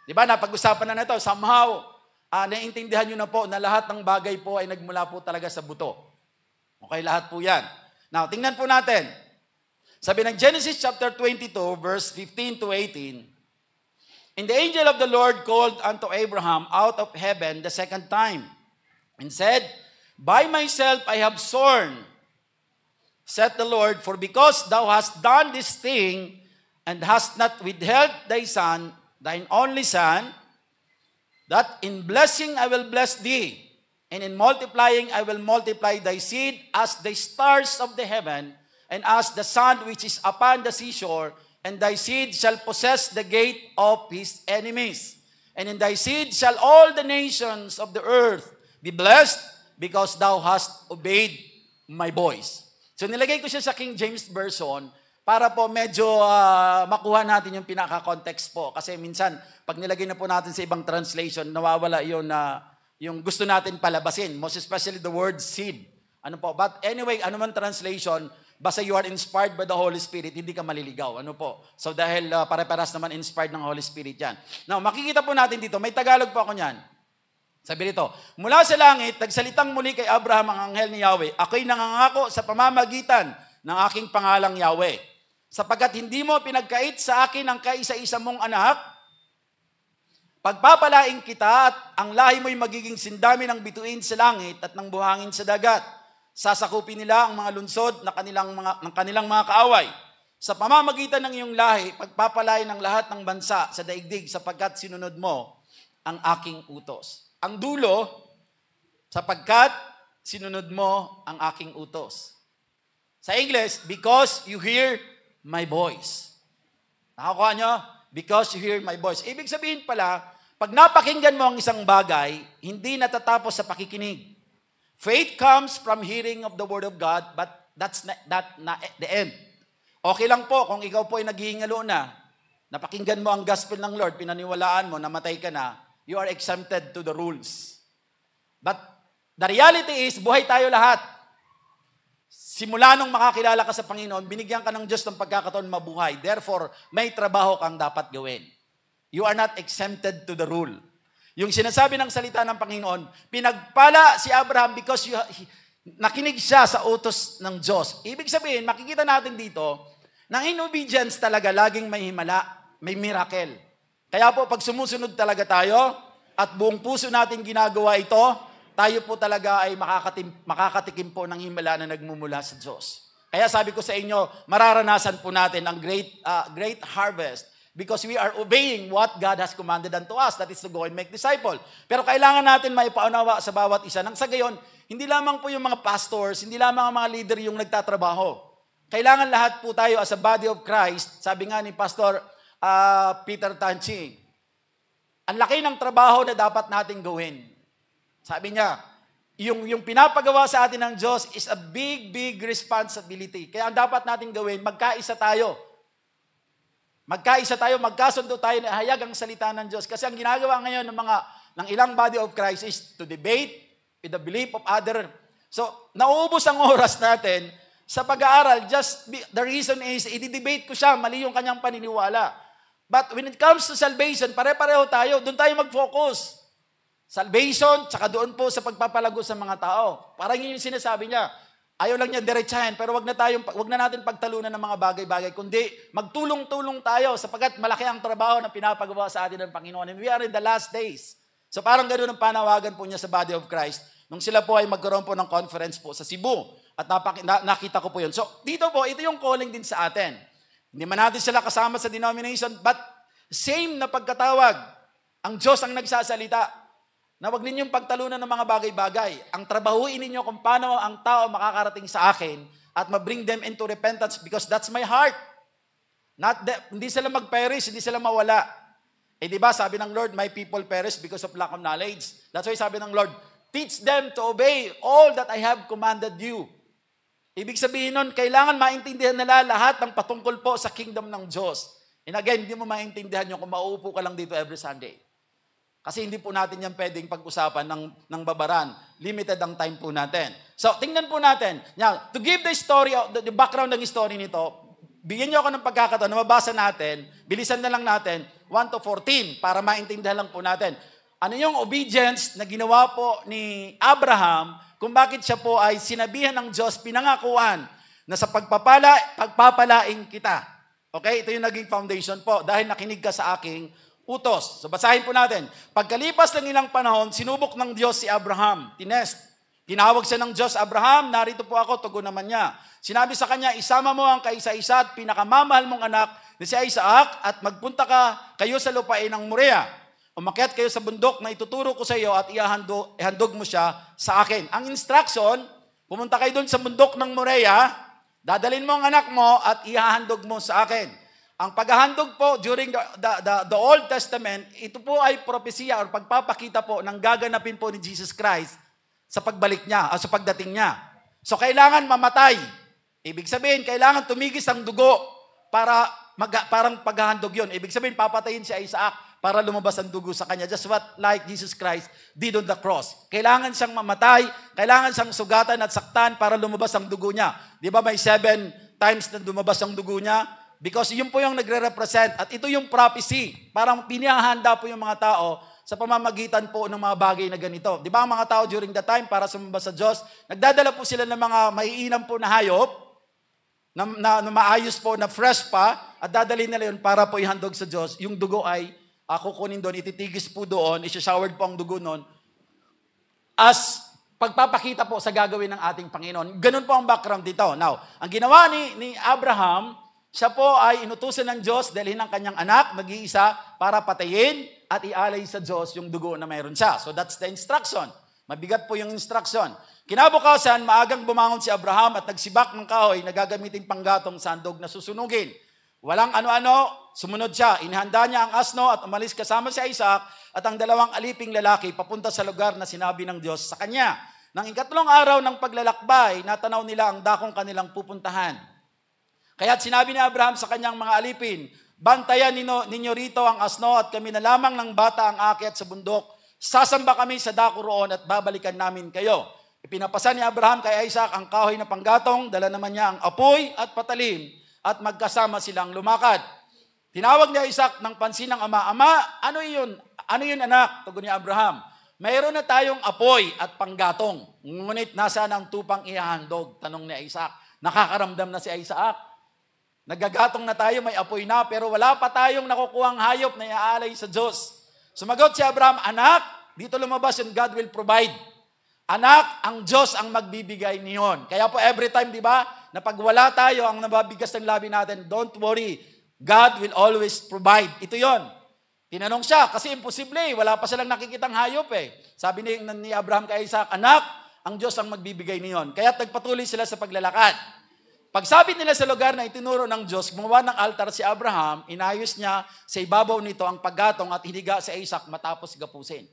Diba, napag-usapan na ito. Somehow, naiintindihan nyo na po na lahat ng bagay po ay nagmula po talaga sa buto. Okay, lahat po yan. Now, tingnan po natin. Sabi ng Genesis chapter 22, verse 15 to 18, And the angel of the Lord called unto Abraham out of heaven the second time, and said, By myself I have sworn, said the Lord, for because thou hast done this thing, and hast not withheld thy son, thine only son, that in blessing I will bless thee, and in multiplying I will multiply thy seed as the stars of the heaven, and as the sand which is upon the seashore, and thy seed shall possess the gate of his enemies. And in thy seed shall all the nations of the earth be blessed, because thou hast obeyed my voice. So nilagay ko siya sa King James Version para po medyo makuha natin yung pinaka-context po. Kasi minsan, pag nilagay na po natin sa ibang translation, nawawala yun na yung gusto natin palabasin. Most especially the word seed. Ano po? But anyway, ano man translation, basta you are inspired by the Holy Spirit, hindi ka maliligaw. Ano po? So dahil pare-paras naman inspired ng Holy Spirit yan. Now, makikita po natin dito, may Tagalog po ako niyan. Sabi dito, mula sa langit, nagsalitang muli kay Abraham ang anghel ni Yahweh, ako'y nangangako sa pamamagitan ng aking pangalang Yahweh. Sapagkat hindi mo pinagkait sa akin ang kaisa-isa mong anak, pagpapalain kita at ang lahi mo'y magiging sindami ng bituin sa langit at ng buhangin sa dagat. Sasakupin nila ang mga lunsod ng kanilang mga kaaway. Sa pamamagitan ng iyong lahi, pagpapalain ng lahat ng bansa sa daigdig sapagkat sinunod mo ang aking utos. Ang dulo, sapagkat sinunod mo ang aking utos. Sa English, because you hear my voice. Nakakuha nyo? Because you hear my voice. Ibig sabihin pala, pag napakinggan mo ang isang bagay, hindi natatapos sa pakikinig. Faith comes from hearing of the Word of God, but that's not the end. Okay lang po kung ikaw po ay naghihingalo na, napakinggan mo ang gospel ng Lord, pinaniwalaan mo, namatay ka na, you are exempted to the rules. But the reality is, buhay tayo lahat. Simula nung makakilala ka sa Panginoon, binigyan ka ng Diyos ng pagkakataon mabuhay. Therefore, may trabaho kang dapat gawin. You are not exempted to the rule. Yung sinasabi ng salita ng Panginoon, pinagpala si Abraham because nakinig siya sa utos ng Diyos. Ibig sabihin, makikita natin dito, na in obedience talaga, laging may himala, may miracle. Kaya po, pag sumusunod talaga tayo, at buong puso natin ginagawa ito, tayo po talaga ay makakatikim po ng himala na nagmumula sa Diyos. Kaya sabi ko sa inyo, mararanasan po natin ang great harvest because we are obeying what God has commanded unto us, that is to go and make disciple. Pero kailangan natin maipaunawa sa bawat isa. Nang sa gayon, hindi lamang po yung mga pastors, hindi lamang ang mga leader yung nagtatrabaho. Kailangan lahat po tayo as a body of Christ, sabi nga ni Pastor Peter Tanchi, ang laki ng trabaho na dapat natin gawin. Sabi niya, yung pinapagawa sa atin ng Diyos is a big, big responsibility. Kaya ang dapat natin gawin, magkaisa tayo. Magkaisa tayo, magkasundo tayo na hayag ang salita ng Diyos. Kasi ang ginagawa ngayon ng ilang body of Christ is to debate with the belief of other. So, nauubos ang oras natin sa pag-aaral. The reason is, i-debate ko siya, mali yung kanyang paniniwala. But when it comes to salvation, pare-pareho tayo, doon tayo mag-focus. Salvation, tsaka doon po sa pagpapalago sa mga tao. Parang yun yung sinasabi niya. Ayaw lang niya diretsahin, pero wag na natin pagtalunan ng mga bagay-bagay, kundi magtulong-tulong tayo sapagkat malaki ang trabaho na pinapagawa sa atin ng Panginoon. And we are in the last days. So parang ganoon ang panawagan po niya sa body of Christ nung sila po ay magkaroon po ng conference po sa Cebu. At nakita ko po yun. So dito po, ito yung calling din sa atin. Hindi man natin sila kasama sa denomination, but same na pagkatawag. Ang Diyos ang nagsasalita na wag ninyong pagtalunan ng mga bagay-bagay. Ang trabahuin ninyo kung paano ang tao makakarating sa akin at ma-bring them into repentance because that's my heart. Hindi sila mag-perish, hindi sila mawala. Eh di ba sabi ng Lord, my people perish because of lack of knowledge. That's why sabi ng Lord, teach them to obey all that I have commanded you. Ibig sabihin nun, kailangan maintindihan nila lahat ng patungkol po sa kingdom ng Diyos. And again, hindi mo maintindihan yun kung mauupo ka lang dito every Sunday. Kasi hindi po natin yan pwedeng pag-usapan ng babaran. Limited ang time po natin. So, tingnan po natin. Now, to give the story, the background ng story nito, bigyan niyo ako ng pagkakataon na mabasa natin, bilisan na lang natin, 1 to 14, para maintindihan lang po natin. Ano yung obedience na ginawa po ni Abraham kung bakit siya po ay sinabihan ng Diyos, pinangakuan na sa pagpapalain kita. Okay? Ito yung naging foundation po dahil nakinig ka sa aking utos. So basahin po natin. Pagkalipas ng ilang panahon, sinubok ng Diyos si Abraham. Tinawag siya ng Diyos, Abraham, narito po ako, tugon naman niya. Sinabi sa kanya, isama mo ang kaisa-isa at pinakamamahal mong anak na si Isaac at magpunta kayo sa lupain ng Moriah. Umakyat kayo sa bundok na ituturo ko sa iyo at ihandog mo siya sa akin. Ang instruction, pumunta kayo doon sa bundok ng Moriah, dadalhin mo ang anak mo at ihahandog mo sa akin. Ang paghahandog po during the Old Testament, ito po ay propesya o pagpapakita po ng gaganapin po ni Jesus Christ sa pagbalik niya o sa pagdating niya. So kailangan mamatay. Ibig sabihin, kailangan tumigis ang dugo para parang paghahandog yun. Ibig sabihin, papatayin si Isaac para lumabas ang dugo sa kanya. Just what like Jesus Christ did on the cross. Kailangan siyang mamatay, kailangan siyang sugatan at saktan para lumabas ang dugo niya. Di ba may 7 times na lumabas ang dugo niya? Because yun po yung nagre-represent at ito yung prophecy. Parang pinahanda po yung mga tao sa pamamagitan po ng mga bagay na ganito. Di ba ang mga tao during the time para sumamba sa Diyos, nagdadala po sila ng mga maiinam po na hayop, na maayos po, na fresh pa, at dadalhin nila yun para po ihandog sa Diyos. Yung dugo ay kukunin doon, ititigis po doon, isi-showered po ang dugo noon, as pagpapakita po sa gagawin ng ating Panginoon. Ganun po ang background dito. Now, ang ginawa ni Abraham, siya po ay inutusan ng Diyos, dalhin ang kanyang anak, mag-iisa, para patayin at ialay sa Diyos yung dugo na mayroon siya. So that's the instruction. Mabigat po yung instruction. Kinabukasan, maagang bumangon si Abraham at nagsibak ng kahoy na gagamitin panggatong sandog na susunugin. Walang ano-ano, sumunod siya. Inihanda niya ang asno at umalis kasama si Isaac at ang dalawang aliping lalaki papunta sa lugar na sinabi ng Diyos sa kanya. Nang ikatlong araw ng paglalakbay, natanaw nila ang dakong kanilang pupuntahan. Kaya't sinabi ni Abraham sa kanyang mga alipin, bantayan ninyo rito ang asno at kami na lamang ng bata ang aakyat sa bundok. Sasamba kami sa dako roon at babalikan namin kayo. Ipinapasa ni Abraham kay Isaac ang kahoy na panggatong, dala naman niya ang apoy at patalim at magkasama silang lumakad. Tinawag ni Isaac ng pansin ng ama, Ama, ano yun? Ano yun anak? Tugon ni Abraham, mayroon na tayong apoy at panggatong. Ngunit nasaan ang tupang ihahandog? Tanong ni Isaac. Nakakaramdam na si Isaac. Nagagatong na tayo, may apoy na, pero wala pa tayong nakukuhang hayop na iaalay sa Diyos. Sumagot si Abraham, anak, dito lumabas yung God will provide. Anak, ang Diyos ang magbibigay niyon. Kaya po every time, di ba, na pag wala tayo, ang nababigas ng labi natin, don't worry, God will always provide. Ito yon. Tinanong siya, kasi imposible, wala pa silang nakikitang hayop eh. Sabi ni Abraham kay Isaac, anak, ang Diyos ang magbibigay niyon. Kaya nagpatuloy sila sa paglalakad. Pagsabit nila sa lugar na itinuro ng Diyos, gumawa ng altar si Abraham, inayos niya sa ibabaw nito ang paggatong at hiniga si Isaac matapos gapusin.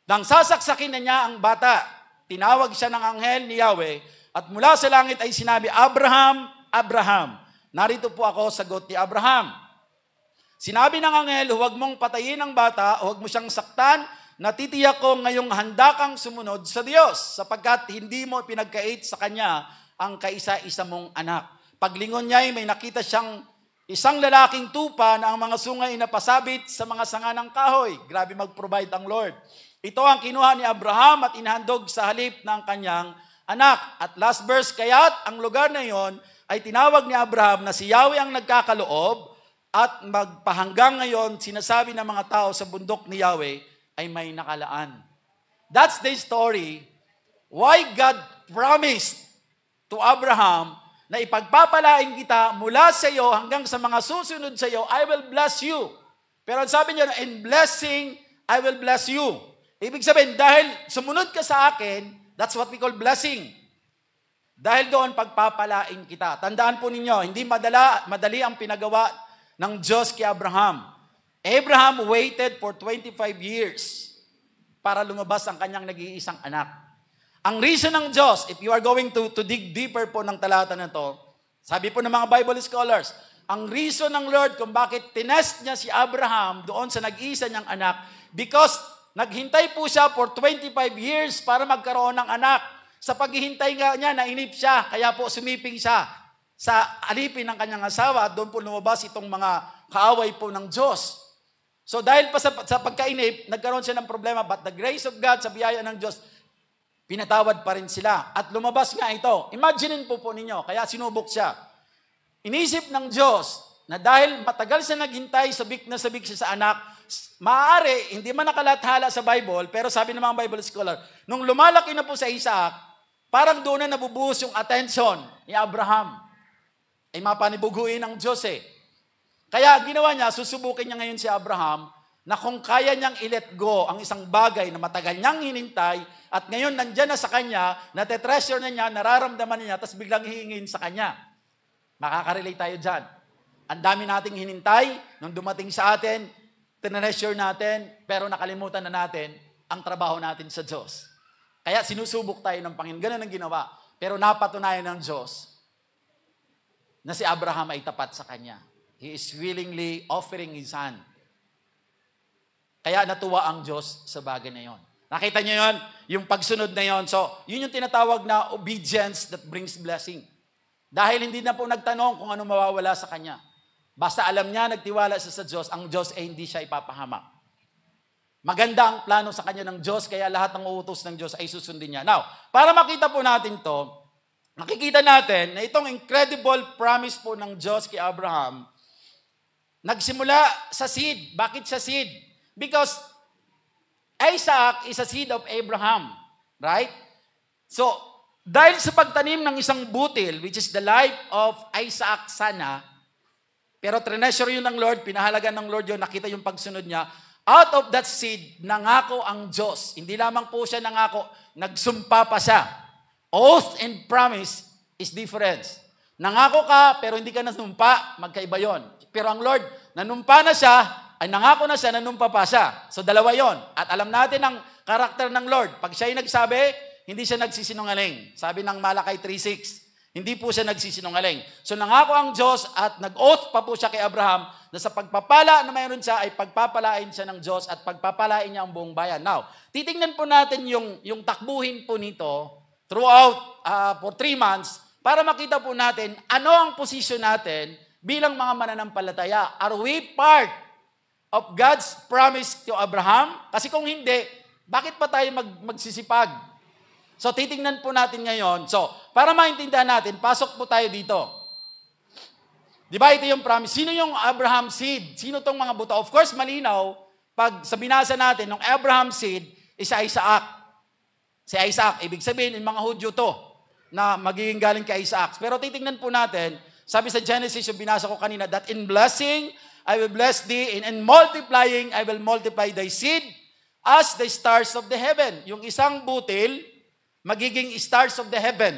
Nang sasaksakin na niya ang bata, tinawag siya ng anghel ni Yahweh at mula sa langit ay sinabi, Abraham, Abraham. Narito po ako, sagot ni Abraham. Sinabi ng anghel, huwag mong patayin ang bata, huwag mo siyang saktan, natitiyak ko ngayong handa kang sumunod sa Diyos sapagkat hindi mo pinagkait sa Kanya ang kaisa-isa mong anak. Paglingon niya ay may nakita siyang isang lalaking tupa na ang mga sungay na pasabit sa mga sanga ng kahoy. Grabe mag-provide ang Lord. Ito ang kinuha ni Abraham at inahandog sa halip ng kanyang anak. At last verse, kaya't ang lugar na iyon ay tinawag ni Abraham na si Yahweh ang nagkakaloob at magpahanggang ngayon sinasabi ng mga tao sa bundok ni Yahweh ay may nakalaan. That's the story why God promised to Abraham na ipagpapalain kita mula sa iyo hanggang sa mga susunod sa iyo, I will bless you. Pero sabi niya, in blessing, I will bless you. Ibig sabihin, dahil sumunod ka sa akin, that's what we call blessing. Dahil doon, pagpapalain kita. Tandaan po ninyo, hindi madali ang pinagawa ng Diyos kay Abraham. Abraham waited for 25 years para lumabas ang kanyang nag-iisang anak. Ang reason ng Diyos, if you are going to dig deeper po ng talata na to, sabi po ng mga Bible scholars, ang reason ng Lord kung bakit tinest niya si Abraham doon sa nag-iisa niyang anak, because naghintay po siya for 25 years para magkaroon ng anak. Sa paghihintay nga niya, nainip siya. Kaya po sumiping siya sa alipin ng kanyang asawa. At doon po lumabas itong mga kaaway po ng Diyos. So dahil pa sa pagkainip, nagkaroon siya ng problema. But the grace of God, sa biyaya ng Diyos, pinatawad pa rin sila. At lumabas nga ito. Imaginin po ninyo. Kaya sinubok siya. Inisip ng Diyos na dahil matagal siya naghintay, sabik siya sa anak, maaari, hindi man nakalathala sa Bible, pero sabi ng mga Bible scholar, nung lumalaki na po sa Isaac, parang doon na nabubuhos yung attention ni Abraham. Ay mapanibuguin ng Diyos eh. Kaya ginawa niya, susubukin niya ngayon si Abraham, na kung kaya niyang i-let go ang isang bagay na matagal niyang hinintay, at ngayon nandyan na sa kanya, natetreasure na niya, nararamdaman niya, tapos biglang hihingin sa kanya. Makaka-relate tayo dyan. Ang dami nating hinintay, nung dumating sa atin, tinreasure natin, pero nakalimutan na natin ang trabaho natin sa Diyos. Kaya sinusubok tayo ng Panginoon. Ganun ang ginawa. Pero napatunayan ng Diyos na si Abraham ay tapat sa kanya. He is willingly offering his hand. Kaya natuwa ang Diyos sa bagay na yon. Nakita niyo yon? Yung pagsunod na yon. So, yun yung tinatawag na obedience that brings blessing. Dahil hindi na po nagtanong kung ano mawawala sa kanya. Basta alam niya, nagtiwala siya sa Diyos, ang Diyos ay hindi siya ipapahamak. Maganda ang plano sa kanya ng Diyos, kaya lahat ng uutos ng Diyos ay susundin niya. Now, para makita po natin to, makikita natin na itong incredible promise po ng Diyos kay Abraham, nagsimula sa seed. Bakit sa seed? Because Isaac is a seed of Abraham. Right? So, dahil sa pagtanim ng isang butil, which is the life of Isaac sana, pero treasure yun ng Lord, pinahalagan ng Lord yun, nakita yung pagsunod niya. Out of that seed, nangako ang Diyos. Hindi lamang po siya nangako, nagsumpa pa siya. Oath and promise is different. Nangako ka, pero hindi ka nanumpa, magkaiba yon. Pero ang Lord, nanumpa na siya, ay nangako na siya, nanumpa pa siya. So dalawa yon. At alam natin ang karakter ng Lord. Pag siya ay nagsabi, hindi siya nagsisinungaling. Sabi ng Malakay 3:6. Hindi po siya nagsisinungaling. So nangako ang Diyos at nag-oath pa po siya kay Abraham na sa pagpapala na mayroon siya ay pagpapalain siya ng Diyos at pagpapalain niya ang buong bayan. Now, titingnan po natin yung takbuhin po nito throughout for 3 months para makita po natin ano ang posisyon natin bilang mga mananampalataya. Are we part of God's promise to Abraham? Kasi kung hindi, bakit pa tayo magsisipag? So, titingnan po natin ngayon. So, para maintindihan natin, pasok po tayo dito. Di ba ito yung promise? Sino yung Abraham seed? Sino tong mga buto? Of course, malinaw pag sa binasa natin, ng Abraham's seed, is Isaac. Si Isaac, ibig sabihin, yung mga Hudyo to, na magiging galing kay Isaac. Pero titingnan po natin, sabi sa Genesis, yung binasa ko kanina, that in blessing, I will bless thee, and in multiplying, I will multiply thy seed as the stars of the heaven. Yung isang butil, magiging stars of the heaven.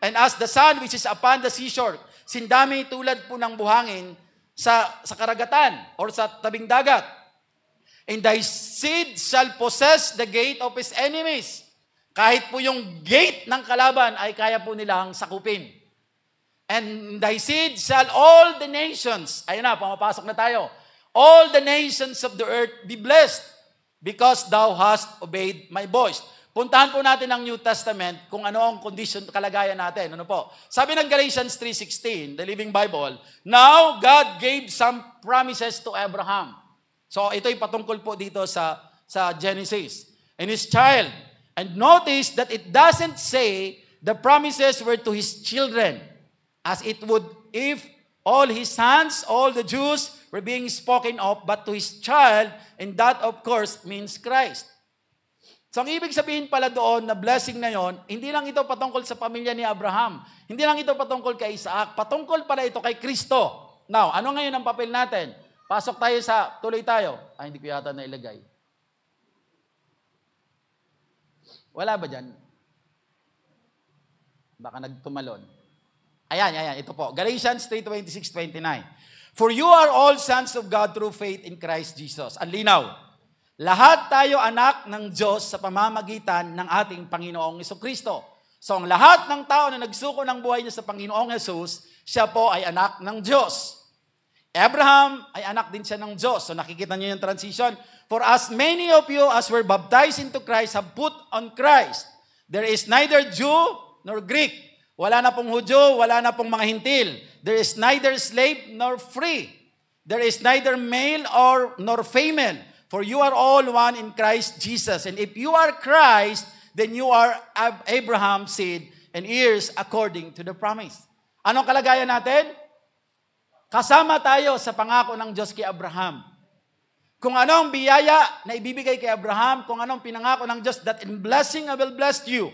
And as the sun which is upon the seashore, sindami tulad po ng buhangin sa karagatan or sa tabing dagat. And thy seed shall possess the gate of his enemies. Kahit po yung gate ng kalaban ay kaya po nilang sakupin. And thy seed shall all the nations, ayun na, pumapasok na tayo, all the nations of the earth be blessed because thou hast obeyed my voice. Puntahan po natin ang New Testament kung ano ang condition, kalagayan natin. Ano po? Sabi ng Galatians 3:16, the Living Bible, now God gave some promises to Abraham. So ito'y patungkol po dito sa Genesis. And his child. And notice that it doesn't say the promises were to his children, as it would if all his sons, all the Jews were being spoken of, but to his child, and that of course means Christ. So, ang ibig sabihin pala doon na blessing na yon, hindi lang ito patungkol sa pamilya ni Abraham. Hindi lang ito patungkol kay Isaac. Patungkol pala ito kay Kristo. Now, ano ngayon ang papel natin? Pasok tayo tuloy tayo. Ay, hindi ko yata nailagay. Wala ba dyan? Baka nagtumalon. Ayan, ito po. Galatians 3:26-29. For you are all sons of God through faith in Christ Jesus. Ang linaw. Lahat tayo anak ng Diyos sa pamamagitan ng ating Panginoong Jesucristo. So, ang lahat ng tao na nagsuko ng buhay niya sa Panginoong Jesus, siya po ay anak ng Diyos. Abraham ay anak din siya ng Diyos. So, nakikita niyo yung transition. For as many of you as were baptized into Christ have put on Christ. There is neither Jew nor Greek. Wala na pong Hudyo, wala na pong mga Hintil. There is neither slave nor free. There is neither male nor female. For you are all one in Christ Jesus. And if you are Christ, then you are Abraham's seed and heirs according to the promise. Anong kalagayan natin? Kasama tayo sa pangako ng Diyos kay Abraham. Kung ano ang biyaya na ibibigay kay Abraham, kung anong pinangako ng Diyos, that in blessing I will bless you.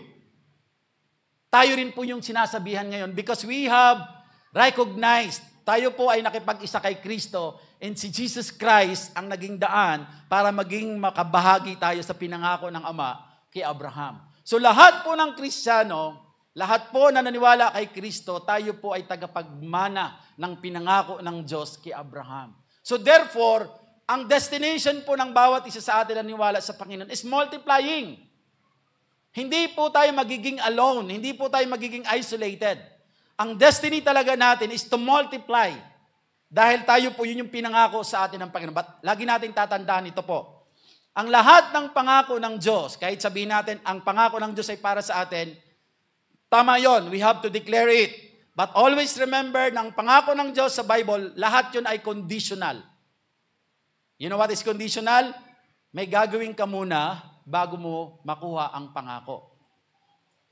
Tayo rin po yung sinasabihan ngayon because we have recognized, tayo po ay nakipag-isa kay Kristo and si Jesus Christ ang naging daan para maging makabahagi tayo sa pinangako ng Ama kay Abraham. So lahat po ng Kristiyano, lahat po na naniwala kay Kristo, tayo po ay tagapagmana ng pinangako ng Diyos kay Abraham. So therefore, ang destination po ng bawat isa sa atin na naniwala sa Panginoon is multiplying. Hindi po tayo magiging alone, hindi po tayo magiging isolated. Ang destiny talaga natin is to multiply. Dahil tayo po, yun yung pinangako sa atin ng Panginoon. But lagi natin tatandaan ito po. Ang lahat ng pangako ng Diyos, kahit sabihin natin, ang pangako ng Diyos ay para sa atin, tama yon, we have to declare it. But always remember, ng pangako ng Diyos sa Bible, lahat yun ay conditional. You know what is conditional? May gagawin ka muna bago mo makuha ang pangako.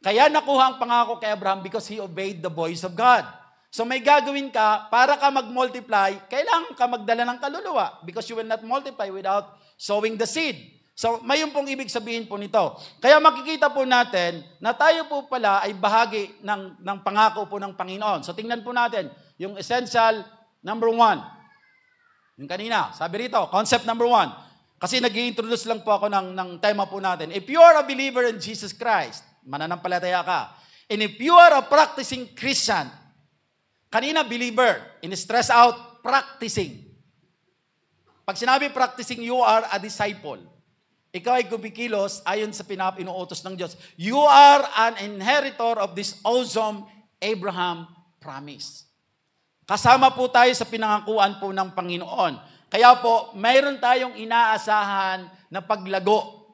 Kaya nakuha ang pangako kay Abraham because he obeyed the voice of God. So may gagawin ka, para ka mag-multiply, kailangan ka magdala ng kaluluwa because you will not multiply without sowing the seed. So may yung pong ibig sabihin po nito. Kaya makikita po natin na tayo po pala ay bahagi ng pangako po ng Panginoon. So tingnan po natin yung essential number 1. Yung kanina, sabi rito, concept number 1. Kasi nag-i-introduce lang po ako ng tema po natin. If you are a believer in Jesus Christ, mananampalataya ka. And if you are a practicing Christian, kanina believer, in-stress out, practicing. Pag sinabi practicing, you are a disciple. Ikaw ay kumikilos ayon sa inuutos ng Diyos. You are an inheritor of this awesome Abraham promise. Kasama po tayo sa pinangakuan po ng Panginoon. Kaya po, mayroon tayong inaasahan na paglago.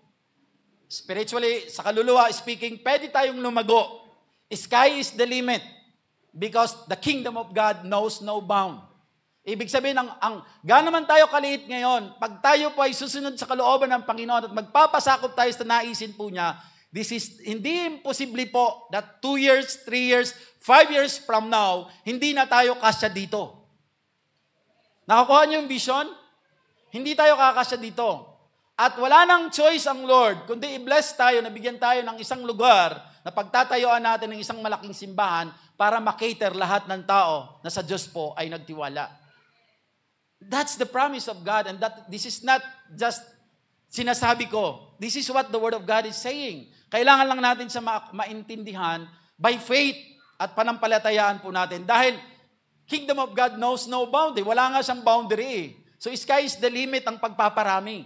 Spiritually, sa kaluluwa speaking, pwede tayong lumago. Sky is the limit. Because the kingdom of God knows no bound. Ibig sabihin, gaano man tayo kaliit ngayon, pag tayo po ay susunod sa kalooban ng Panginoon at magpapasakop tayo sa naisin po niya, this is hindi imposible po that 2 years, 3 years, 5 years from now, hindi na tayo kasya dito. Nakakuha niyo yung vision? hindi tayo kakasya dito. At wala nang choice ang Lord, kundi i-bless tayo, nabigyan tayo ng isang lugar na pagtatayuan natin ng isang malaking simbahan para makater lahat ng tao na sa Diyos po ay nagtiwala. That's the promise of God, and that this is not just sinasabi ko. This is what the Word of God is saying. Kailangan lang natin sa maintindihan by faith at panampalatayaan po natin. Dahil Kingdom of God knows no boundary. Wala nga siyang boundary. So sky is the limit ang pagpaparami.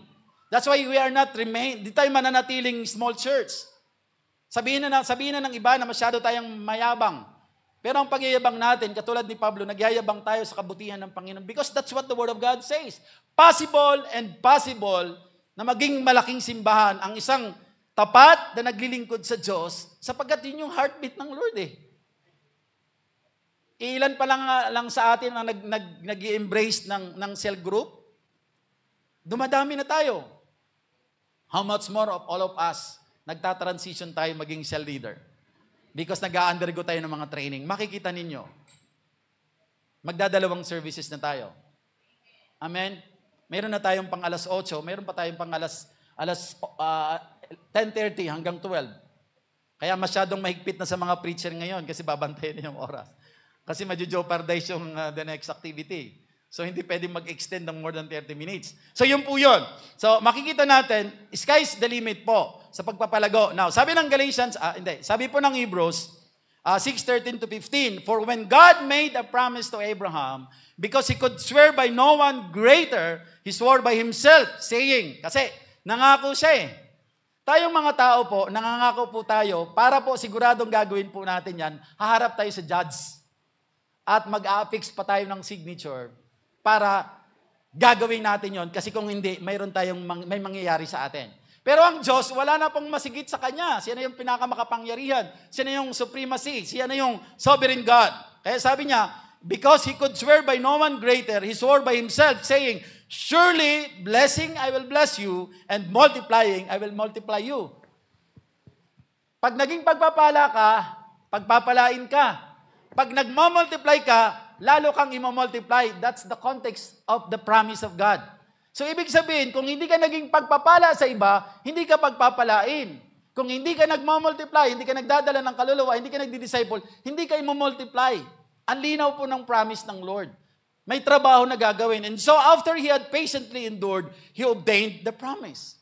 That's why we are not di tayo mananatiling small church. Sabihin na ng iba na masyado tayong mayabang. Pero ang pagyayabang natin, katulad ni Pablo, nagyayabang tayo sa kabutihan ng Panginoon because that's what the Word of God says. Possible na maging malaking simbahan ang isang tapat na naglilingkod sa Diyos sapagkat yun yung heartbeat ng Lord eh. Ilan pa lang sa atin ang nag-i-embrace ng cell group? Dumadami na tayo. How much more of all of us nagta-transition tayo maging cell leader? Because nag-a-undergo tayo ng mga training. Makikita ninyo, magdadalawang services na tayo. Amen? Meron na tayong pang alas 8, meron pa tayong pang alas 10:30 hanggang 12. Kaya masyadong mahigpit na sa mga preacher ngayon kasi babantayan yung oras. Kasi madjo-jeopardize yung the next activity. So, hindi pwedeng mag-extend ng more than 30 minutes. So, yun po yun. So, makikita natin, sky's the limit po sa pagpapalago. Now, sabi ng Galatians, sabi po ng Hebrews 6:13 to 15, for when God made a promise to Abraham, because he could swear by no one greater, he swore by himself, saying, kasi nangako siya eh. Tayong mga tao po, nangangako po tayo, para po siguradong gagawin po natin yan, haharap tayo sa judge. At mag-affix pa tayo ng signature para gagawin natin yon kasi kung hindi, may mangyayari sa atin. Pero ang Diyos, wala na pong masigit sa Kanya. Siya na yung pinakamakapangyarihan. Siya na yung supremacy. Siya na yung sovereign God. Kaya sabi niya, because He could swear by no one greater, He swore by Himself, saying, surely, blessing, I will bless you, and multiplying, I will multiply you. Pag naging pagpapala ka, pagpapalain ka. Pag nagmamultiply ka, lalo kang imamultiply. That's the context of the promise of God. So, ibig sabihin, kung hindi ka naging pagpapala sa iba, hindi ka pagpapalain. Kung hindi ka nagmamultiply, hindi ka nagdadala ng kaluluwa, hindi ka nagdi-disciple, hindi ka imamultiply. Ang linaw po ng promise ng Lord. May trabaho na gagawin. And so, after He had patiently endured, He obtained the promise.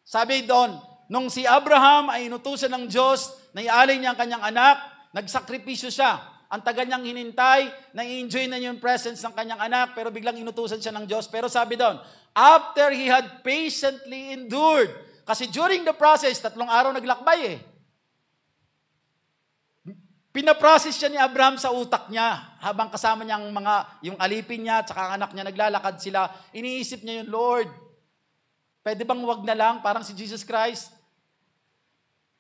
Sabi doon, nung si Abraham ay inutusan ng Diyos, na ialay niya ang kanyang anak, nagsakripisyo siya. Ang tagal niyang hinintay, na-enjoy na yung presence ng kanyang anak, pero biglang inutusan siya ng Diyos. Pero sabi doon, after he had patiently endured, kasi during the process, 3 araw naglakbay eh. Pinaprocess siya ni Abraham sa utak niya, habang kasama niya yung alipin niya, at saka ang anak niya, naglalakad sila. Iniisip niya yung Lord, pwede bang wag na lang, parang si Jesus Christ?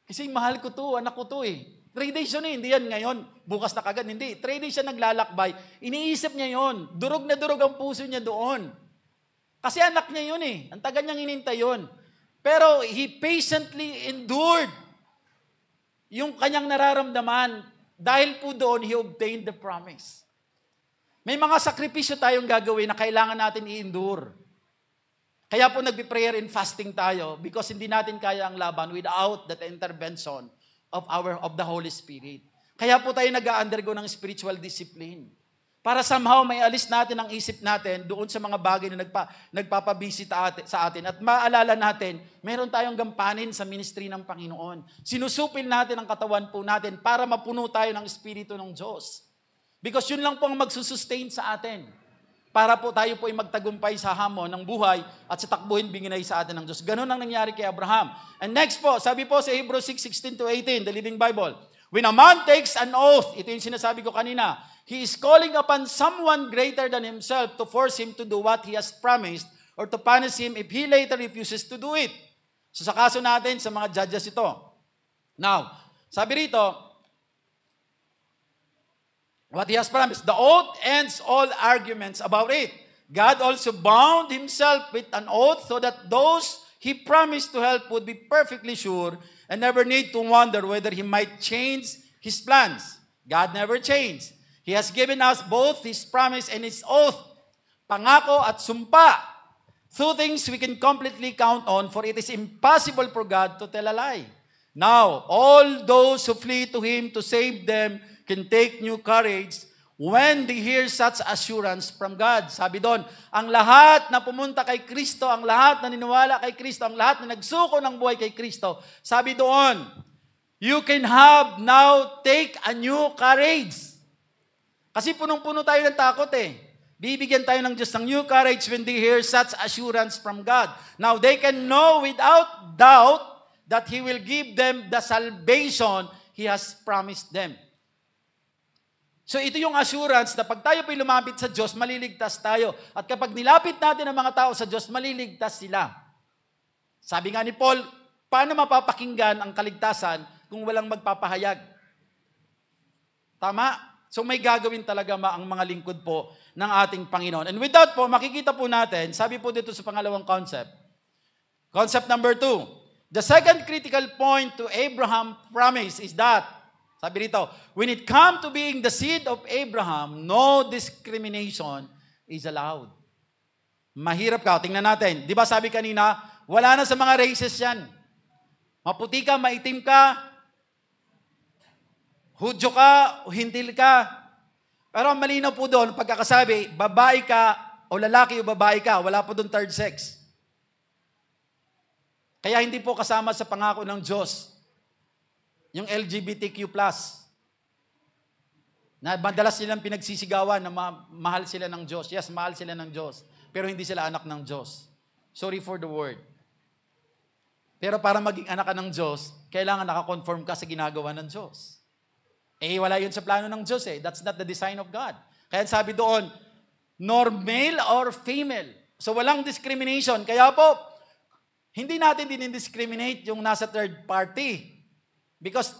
Kasi mahal ko to, anak ko to eh. 3 days yun eh, hindi yan ngayon. Bukas na kagad, hindi. 3 days siya naglalakbay. Iniisip niya yun. Durog na durog ang puso niya doon. Kasi anak niya yun eh. Ang tagal niyang hinintay yun. Pero he patiently endured yung kanyang nararamdaman. Dahil po doon, he obtained the promise. May mga sakripisyo tayong gagawin na kailangan natin i-endure. Kaya po nagbe-prayer and fasting tayo because hindi natin kaya ang laban without that intervention of the Holy Spirit. Kaya po tayo nag-undergo ng spiritual discipline. Para somehow may alis natin ang isip natin doon sa mga bagay na nagpapabisi sa atin. At maalala natin, meron tayong gampanin sa ministry ng Panginoon. Sinusupil natin ang katawan po natin para mapuno tayo ng Espiritu ng Diyos. Because yun lang po ang magsusustain sa atin. Para po tayo po ay magtagumpay sa hamon ng buhay at sa takbuhin binginay sa atin ng Diyos. Ganun ang nangyari kay Abraham. And next po, sabi po sa Hebrews 6:16 to 18, the Living Bible, when a man takes an oath, ito yung sinasabi ko kanina, he is calling upon someone greater than himself to force him to do what he has promised or to punish him if he later refuses to do it. So sa kaso natin, sa mga judges ito. Now, sabi rito, what he has promised. The oath ends all arguments about it. God also bound himself with an oath so that those he promised to help would be perfectly sure and never need to wonder whether he might change his plans. God never changed. He has given us both his promise and his oath pangako at sumpa. Two things we can completely count on, for it is impossible for God to tell a lie. Now, all those who flee to Him to save them can take new courage when they hear such assurance from God. Sabi doon, ang lahat na pumunta kay Kristo, ang lahat na niniwala kay Kristo, ang lahat na nagsuko ng buhay kay Kristo, sabi doon, you can have now take a new courage. Kasi punong-puno tayo ng takot eh. Bibigyan tayo ng Diyos ng new courage when they hear such assurance from God. Now, they can know without doubt that He will give them the salvation He has promised them. So ito yung assurance na pag tayo po'y lumapit sa Diyos, maliligtas tayo. At kapag nilapit natin ang mga tao sa Diyos, maliligtas sila. Sabi nga ni Paul, paano mapapakinggan ang kaligtasan kung walang magpapahayag? Tama? So may gagawin talaga ang mga lingkod po ng ating Panginoon. And with that po, makikita po natin, sabi po dito sa pangalawang concept. Concept number 2. The second critical point to Abraham's promise is that, sabi rito, when it comes to being the seed of Abraham, no discrimination is allowed. Mahirap ka. Tingnan natin. Di ba sabi kanina, wala na sa mga races yan. Maputi ka, maitim ka, Hudyo ka, o Hintil ka. Pero ang malinaw po doon, pagkakasabi, babae ka, o lalaki o babae ka, wala po doon third sex. Kaya hindi po kasama sa pangako ng Diyos yung LGBTQ+. Na madalas silang pinagsisigawan na mahal sila ng Diyos. Yes, mahal sila ng Diyos. Pero hindi sila anak ng Diyos. Sorry for the word. Pero para maging anak ka ng Diyos, kailangan nakakonform ka sa ginagawa ng Diyos. Eh, wala yun sa plano ng Diyos eh. That's not the design of God. Kaya sabi doon, nor male or female. So walang discrimination. Kaya po, hindi natin din-discriminate yung nasa third party. Because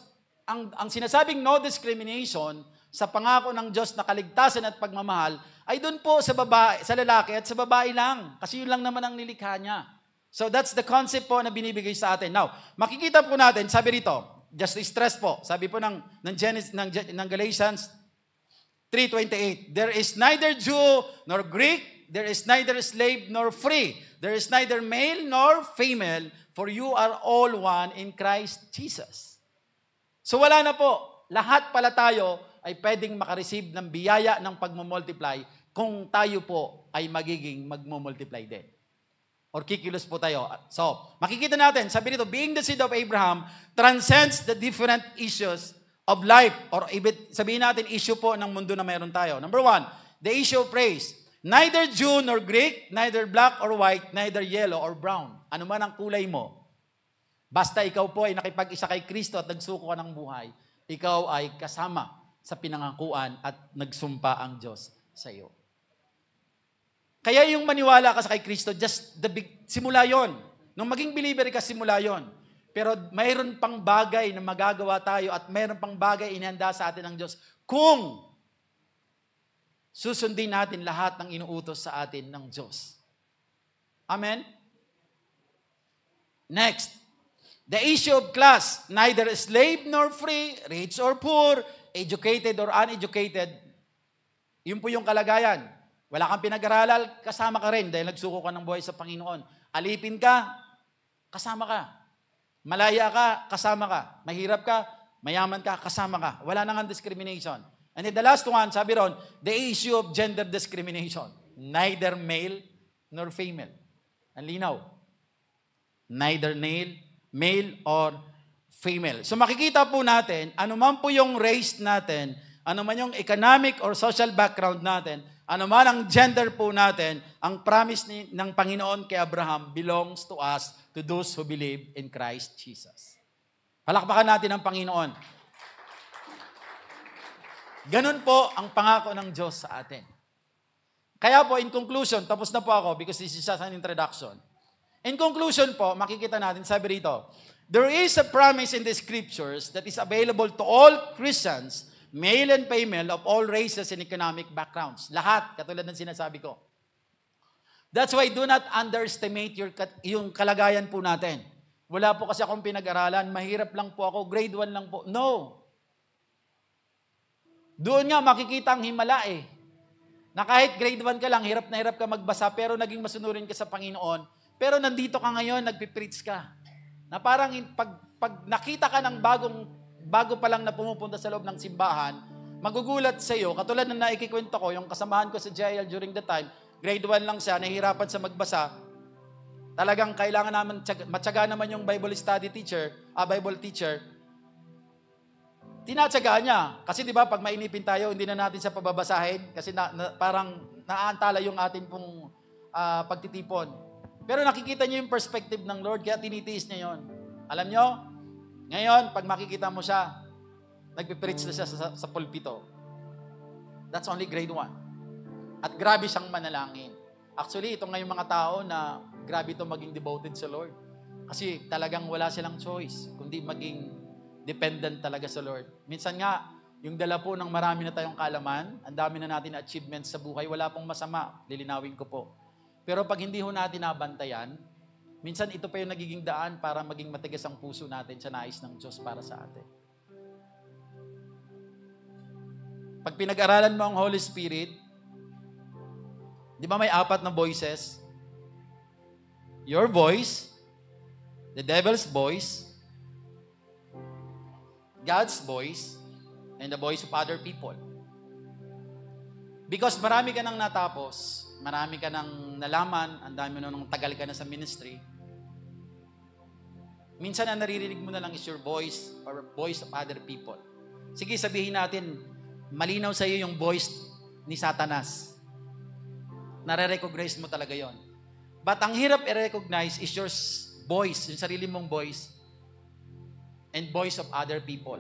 ang sinasabing no discrimination sa pangako ng Diyos na kaligtasan at pagmamahal ay doon po sa babae, sa lalaki at sa babae lang. Kasi yun lang naman ang nilikha niya. So that's the concept po na binibigay sa atin. Now, makikita po natin, sabi rito, just stress po, sabi po ng Galatians 3:28, there is neither Jew nor Greek, there is neither slave nor free, there is neither male nor female, for you are all one in Christ Jesus. So wala na po. Lahat pala tayo ay pwedeng makareceive ng biyaya ng pagmumultiply kung tayo po ay magiging magmumultiply din. Or kikilos po tayo. So, makikita natin, sabi nito, being the seed of Abraham transcends the different issues of life. Or sabihin natin, issue po ng mundo na mayroon tayo. Number 1, the issue of praise. Neither Jew nor Greek, neither black or white, neither yellow or brown. Ano man ang kulay mo. Basta ikaw po ay nakipag-isa kay Kristo at nagsuko ka ng buhay, ikaw ay kasama sa pinangakuan at nagsumpa ang Diyos sa iyo. Kaya yung maniwala ka sa kay Kristo, simula yon. Nung maging believer ka, simula yon. Pero mayroon pang bagay na magagawa tayo at mayroon pang bagay inihanda sa atin ng Diyos kung susundin natin lahat ng inuutos sa atin ng Diyos. Amen? Next. The issue of class, neither slave nor free, rich or poor, educated or uneducated. Yun po yung kalagayan. Wala kang pinag-aralan, kasama ka rin dahil nagsuko ka ng buhay sa Panginoon. Alipin ka, kasama ka. Malaya ka, kasama ka. Mahirap ka, mayaman ka, kasama ka. Wala nang discrimination. And then the last one, sabi ron, the issue of gender discrimination. Neither male nor female. Ang linaw. Neither male or female. So makikita po natin, ano man po yung race natin, ano man yung economic or social background natin, ano man ang gender po natin, ang promise ng Panginoon kay Abraham belongs to us, to those who believe in Christ Jesus. Palakpakan natin ang Panginoon. Ganun po ang pangako ng Diyos sa atin. Kaya po, in conclusion, tapos na po ako because this is just an introduction. In conclusion po, makikita natin, sabi rito, there is a promise in the scriptures that is available to all Christians, male and female, of all races and economic backgrounds. Lahat, katulad ng sinasabi ko. That's why do not underestimate yung kalagayan po natin. Wala po kasi akong pinag-aralan, mahirap lang po ako, grade 1 lang po. No. Doon nga makikita ang himala eh. Na kahit grade 1 ka lang, hirap na hirap ka magbasa, pero naging masunurin ka sa Panginoon. Pero nandito ka ngayon, nagpipreach ka. Na parang pag nakita ka ng bago pa lang na pumupunta sa loob ng simbahan, magugulat sa iyo, katulad ng naikikwento ko, yung kasamahan ko sa JL during the time, grade 1 lang siya, nahihirapan sa magbasa. Talagang kailangan naman, matyaga naman yung Bible teacher, tinatsaga niya. Kasi di ba, pag mainipin tayo, hindi na natin siya pababasahin kasi parang naaantala yung ating pong pagtitipon. Pero nakikita niyo yung perspective ng Lord, kaya tinitiis niya yon. Alam niyo, ngayon, pag makikita mo siya, nagpipreach na siya sa pulpito. That's only grade 1. At grabe siyang manalangin. Actually, ito ngayong mga tao na grabe ito maging devoted sa Lord. Kasi talagang wala silang choice, kundi maging dependent talaga sa Lord. Minsan nga, yung dala po ng marami na tayong kaalaman, ang dami na natin achievements sa buhay, wala pong masama, lilinawin ko po. Pero pag hindi ho natin nabantayan, minsan ito pa yung nagiging daan para maging matigas ang puso natin sa nais ng Diyos para sa atin. Pag pinag-aralan mo ang Holy Spirit, di ba may 4 na voices? Your voice, the devil's voice, God's voice, and the voice of other people. Because marami ka nang natapos, marami ka nang nalaman, ang dami mo nang tagal ka na sa ministry, minsan ang naririnig mo na lang is your voice or voice of other people. Sige, sabihin natin, malinaw sa iyo yung voice ni Satanas. Nare-recognize mo talaga yon. But ang hirap i-recognize is your voice, yung sarili mong voice, and voice of other people.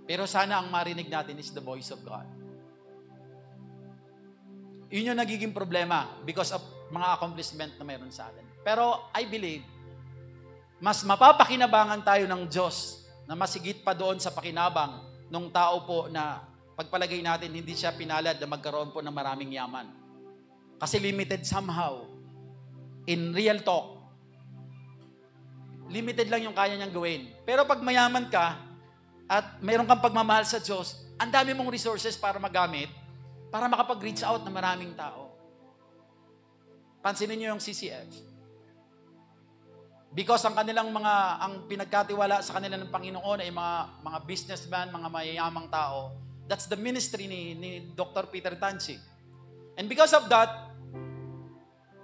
Pero sana ang marinig natin is the voice of God. Yun yung nagiging problema because of mga accomplishment na mayroon sa atin. Pero I believe, mas mapapakinabangan tayo ng Diyos na masigit pa doon sa pakinabang ng tao po na pagpalagay natin hindi siya pinalad na magkaroon po ng maraming yaman. Kasi limited somehow. In real talk, limited lang yung kaya niyang gawin. Pero pag mayaman ka at mayroon kang pagmamahal sa Diyos, ang dami mong resources para magamit para makapag-reach out ng maraming tao. Pansinin niyo yung CCF. Because ang kanilang ang pinagkatiwala sa kanila ng Panginoon ay mga businessman, mga mayayamang tao. That's the ministry ni Dr. Peter Tanchi. And because of that,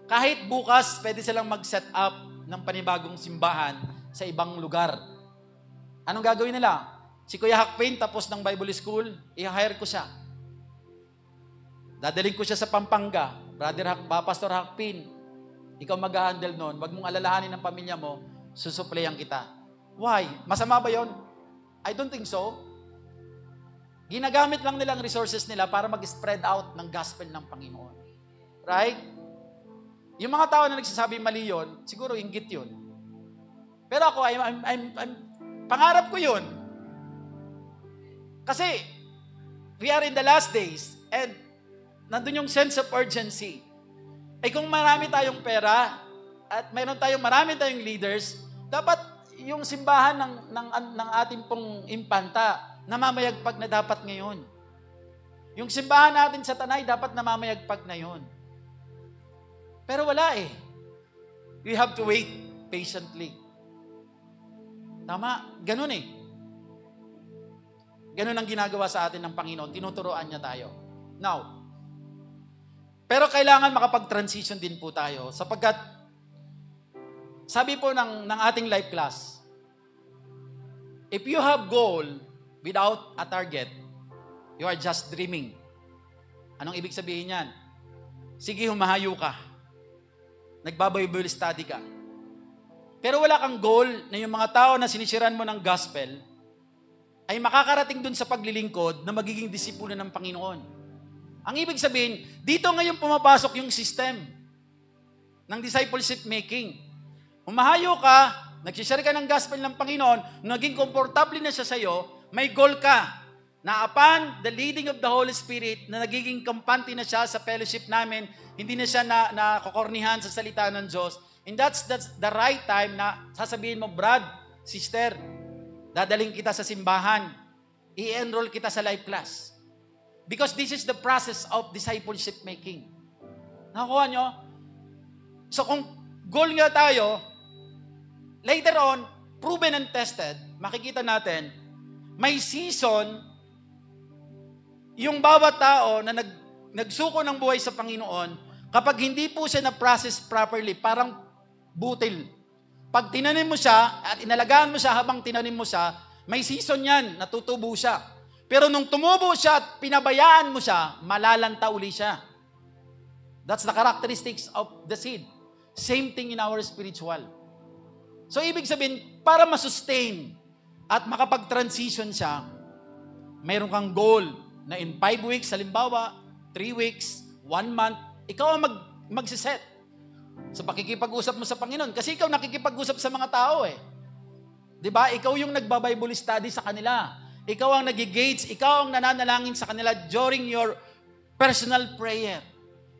kahit bukas, pwede silang mag-set up ng panibagong simbahan sa ibang lugar. Anong gagawin nila? Si Kuya Hakpin, tapos ng Bible School, i-hire ko siya. Dadaling ko siya sa Pampanga. Pastor Hakpin, ikaw mag-handle nun. Wag mong alalahanin ng pamilya mo, susuplayan kita. Why? Masama ba yon? I don't think so. Ginagamit lang nilang resources nila para mag-spread out ng gospel ng Panginoon. Right? Yung mga tao na nagsasabi mali yun, siguro inggit yun. Pero ako, pangarap ko yun. Kasi, we are in the last days, and nandun yung sense of urgency. Eh kung marami tayong pera, at marami tayong leaders, dapat yung simbahan ng ating pong impanta, namamayagpag na dapat ngayon. Yung simbahan natin sa Tanay, dapat namamayagpag na yun. Pero wala eh. We have to wait patiently. Tama? Ganun eh. Ganun ang ginagawa sa atin ng Panginoon. Tinuturoan niya tayo. Now, pero kailangan makapag-transition din po tayo sapagkat sabi po ng ating life class, if you have goal without a target, you are just dreaming. Anong ibig sabihin yan? Sige, humahayo ka. Nagbabible study ka. Pero wala kang goal na yung mga tao na sinisiran mo ng gospel ay makakarating dun sa paglilingkod na magiging disipulo ng Panginoon. Ang ibig sabihin, dito ngayon pumapasok yung system ng discipleship making. Humahayo ka, nagsishare ka ng gospel ng Panginoon, naging komportable na siya sa'yo, may goal ka na upon the leading of the Holy Spirit na nagiging kampante na siya sa fellowship namin, hindi na siya nakokornihan sa salita ng Diyos. And that's the right time na sasabihin mo, Brad, sister, dadaling kita sa simbahan, i-enroll kita sa life class. Because this is the process of discipleship making. Nakuha nyo? So kung goal nga tayo, later on, proven and tested, makikita natin, may season, yung bawat tao na nagsuko ng buhay sa Panginoon, kapag hindi po siya na-process properly, parang butil. Pag tinanim mo siya, at inalagaan mo siya habang tinanim mo siya, may season yan, natutubo siya. Pero nung tumubo siya at pinabayaan mo siya, malalanta uli siya. That's the characteristics of the seed. Same thing in our spiritual. So, ibig sabihin, para masustain at makapag-transition siya, mayroon kang goal na in 5 weeks, halimbawa, 3 weeks, 1 month, ikaw ang magsiset sa pakikipag-usap mo sa Panginoon. Kasi ikaw nakikipag-usap sa mga tao eh. Diba? Ikaw yung nagba-Bible study sa kanila. Ikaw ang nag-gauge, ikaw ang nananalangin sa kanila during your personal prayer.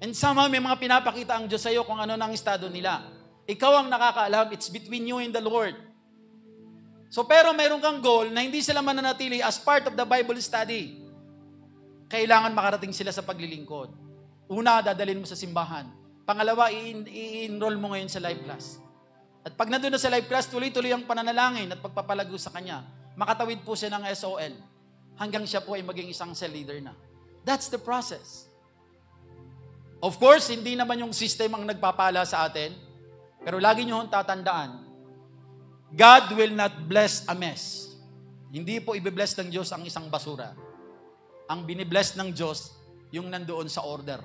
And somehow may mga pinapakita ang Diyos sa iyo kung ano nang estado nila. Ikaw ang nakakaalam, it's between you and the Lord. So pero mayroon kang goal na hindi sila mananatili as part of the Bible study. Kailangan makarating sila sa paglilingkod. Una, dadalhin mo sa simbahan. Pangalawa, i-enroll mo ngayon sa life class. At pag nandun na sa life class, tuloy-tuloy ang pananalangin at pagpapalago sa kanya. Makatawid po siya ng SOL hanggang siya po ay maging isang cell leader na. That's the process. Of course, hindi naman yung system ang nagpapala sa atin, pero lagi nyo tatandaan, God will not bless a mess. Hindi po ibe-bless ng Diyos ang isang basura. Ang binibless ng Diyos, yung nandoon sa order.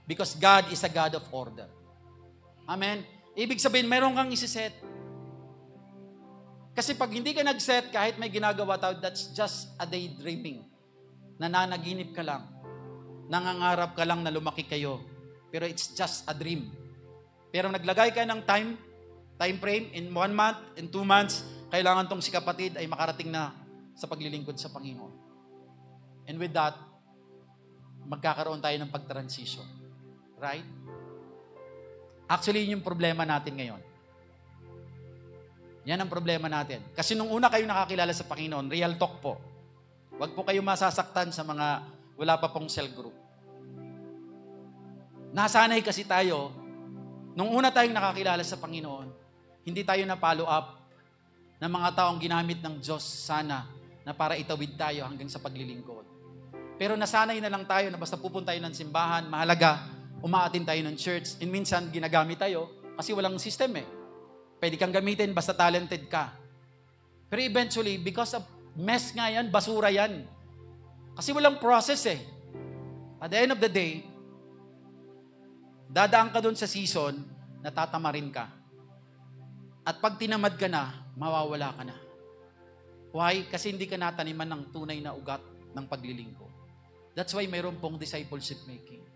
Because God is a God of order. Amen? Ibig sabihin, meron kang isiset. Kasi pag hindi ka nag-set, kahit may ginagawa tao, that's just a daydreaming. Nananaginip ka lang. Nangangarap ka lang na lumaki kayo. Pero it's just a dream. Pero naglagay ka ng time frame, in 1 month, in 2 months, kailangan tong si kapatid ay makarating na sa paglilingkod sa Panginoon. And with that, magkakaroon tayo ng pag-transition. Right? Actually, yun yung problema natin ngayon. Yan ang problema natin. Kasi nung una kayo nakakilala sa Panginoon, real talk po. Huwag po kayo masasaktan sa mga wala pa pong cell group. Nasanay kasi tayo, nung una tayong nakakilala sa Panginoon, hindi tayo na-follow up ng mga taong ginamit ng Diyos sana na para itawid tayo hanggang sa paglilingkod. Pero nasanay na lang tayo na basta pupunta tayo ng simbahan, mahalaga, umaatin tayo ng church, and minsan ginagamit tayo kasi walang system eh. Pwede kang gamitin basta talented ka. Pero eventually, because of mess nga yan, basura yan. Kasi walang process eh. At the end of the day, dadaan ka dun sa season, natatamarin ka. At pag tinamad ka na, mawawala ka na. Why? Kasi hindi ka nataniman ng tunay na ugat ng paglilingkod. That's why mayroon pong discipleship making.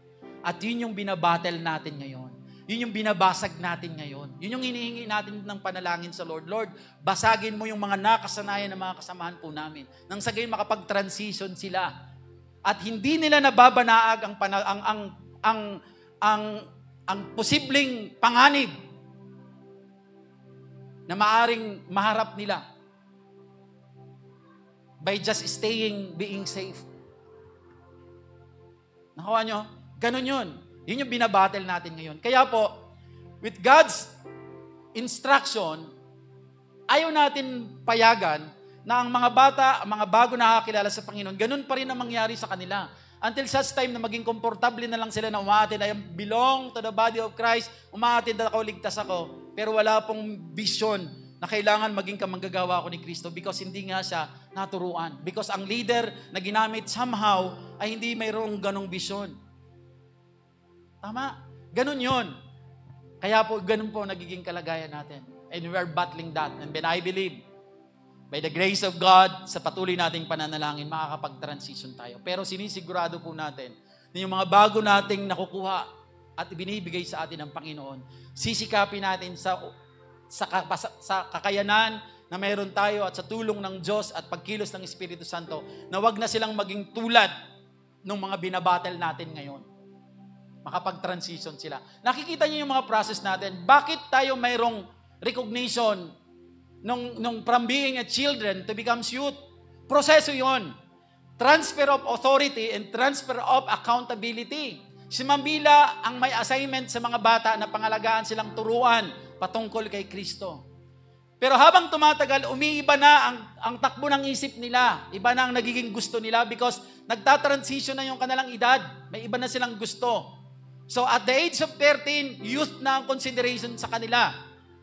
At yun yung binabattle natin ngayon. Yun yung binabasag natin ngayon. Yun yung hinihingi natin ng panalangin sa Lord. Lord, basagin mo yung mga nakasanayan ng mga kasamahan po namin. Nang sa gayon makapag-transition sila. At hindi nila nababanaag ang posibleng panganib na maaring maharap nila by just being safe. Nakuha nyo? Ganun yun. Yun yung binabattle natin ngayon. Kaya po, with God's instruction, ayaw natin payagan na ang mga bata, ang mga bago nakakilala sa Panginoon, ganun pa rin ang mangyari sa kanila. Until such time na maging komportable na lang sila na umaatid, I belong to the body of Christ, umaatid ako, ligtas ako, pero wala pong vision na kailangan maging kamanggagawa ako ni Kristo because hindi nga siya naturuan. Because ang leader na ginamit somehow ay hindi mayroong ganong vision. Tama? Ganun yun. Kaya po, ganun po nagiging kalagayan natin. And we are battling that. And then I believe, by the grace of God, sa patuloy nating pananalangin, makakapag-transition tayo. Pero sinisigurado po natin na yung mga bago nating nakukuha at ibinibigay sa atin ng Panginoon, sisikapin natin sa kakayanan na mayroon tayo at sa tulong ng Diyos at pagkilos ng Espiritu Santo na wag na silang maging tulad ng mga binabattle natin ngayon. Makapag-transition sila. Nakikita niyo yung mga process natin. Bakit tayo mayroong recognition nung from being a children to become youth? Proseso yon. transfer of authority and transfer of accountability. Si Ma'am Bila ang may assignment sa mga bata na pangalagaan silang turuan patungkol kay Kristo. Pero habang tumatagal, umiiba na ang takbo ng isip nila. Iba na ang nagiging gusto nila because nagtatransition na yung kanilang edad. May iba na silang gusto. So at the age of 13, youth na ang consideration sa kanila.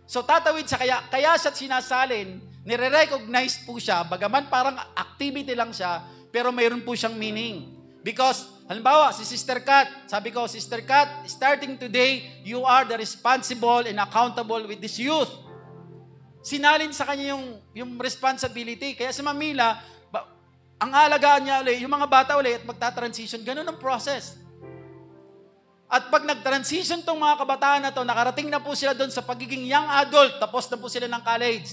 So tatawid sa kaya siya sinasalin, nire-recognize po siya, bagaman parang activity lang siya, pero mayroon po siyang meaning. Because, halimbawa, si Sister Kat, sabi ko, Sister Kat, starting today, you are the responsible and accountable with this youth. Sinalin sa kanya yung responsibility. Kaya si Mamila, ang alagaan niya ulit, yung mga bata ulit, at magta-transition, ganun ang process. At pag nag-transition tong mga kabataan na to, nakarating na po sila doon sa pagiging young adult, tapos na po sila ng college,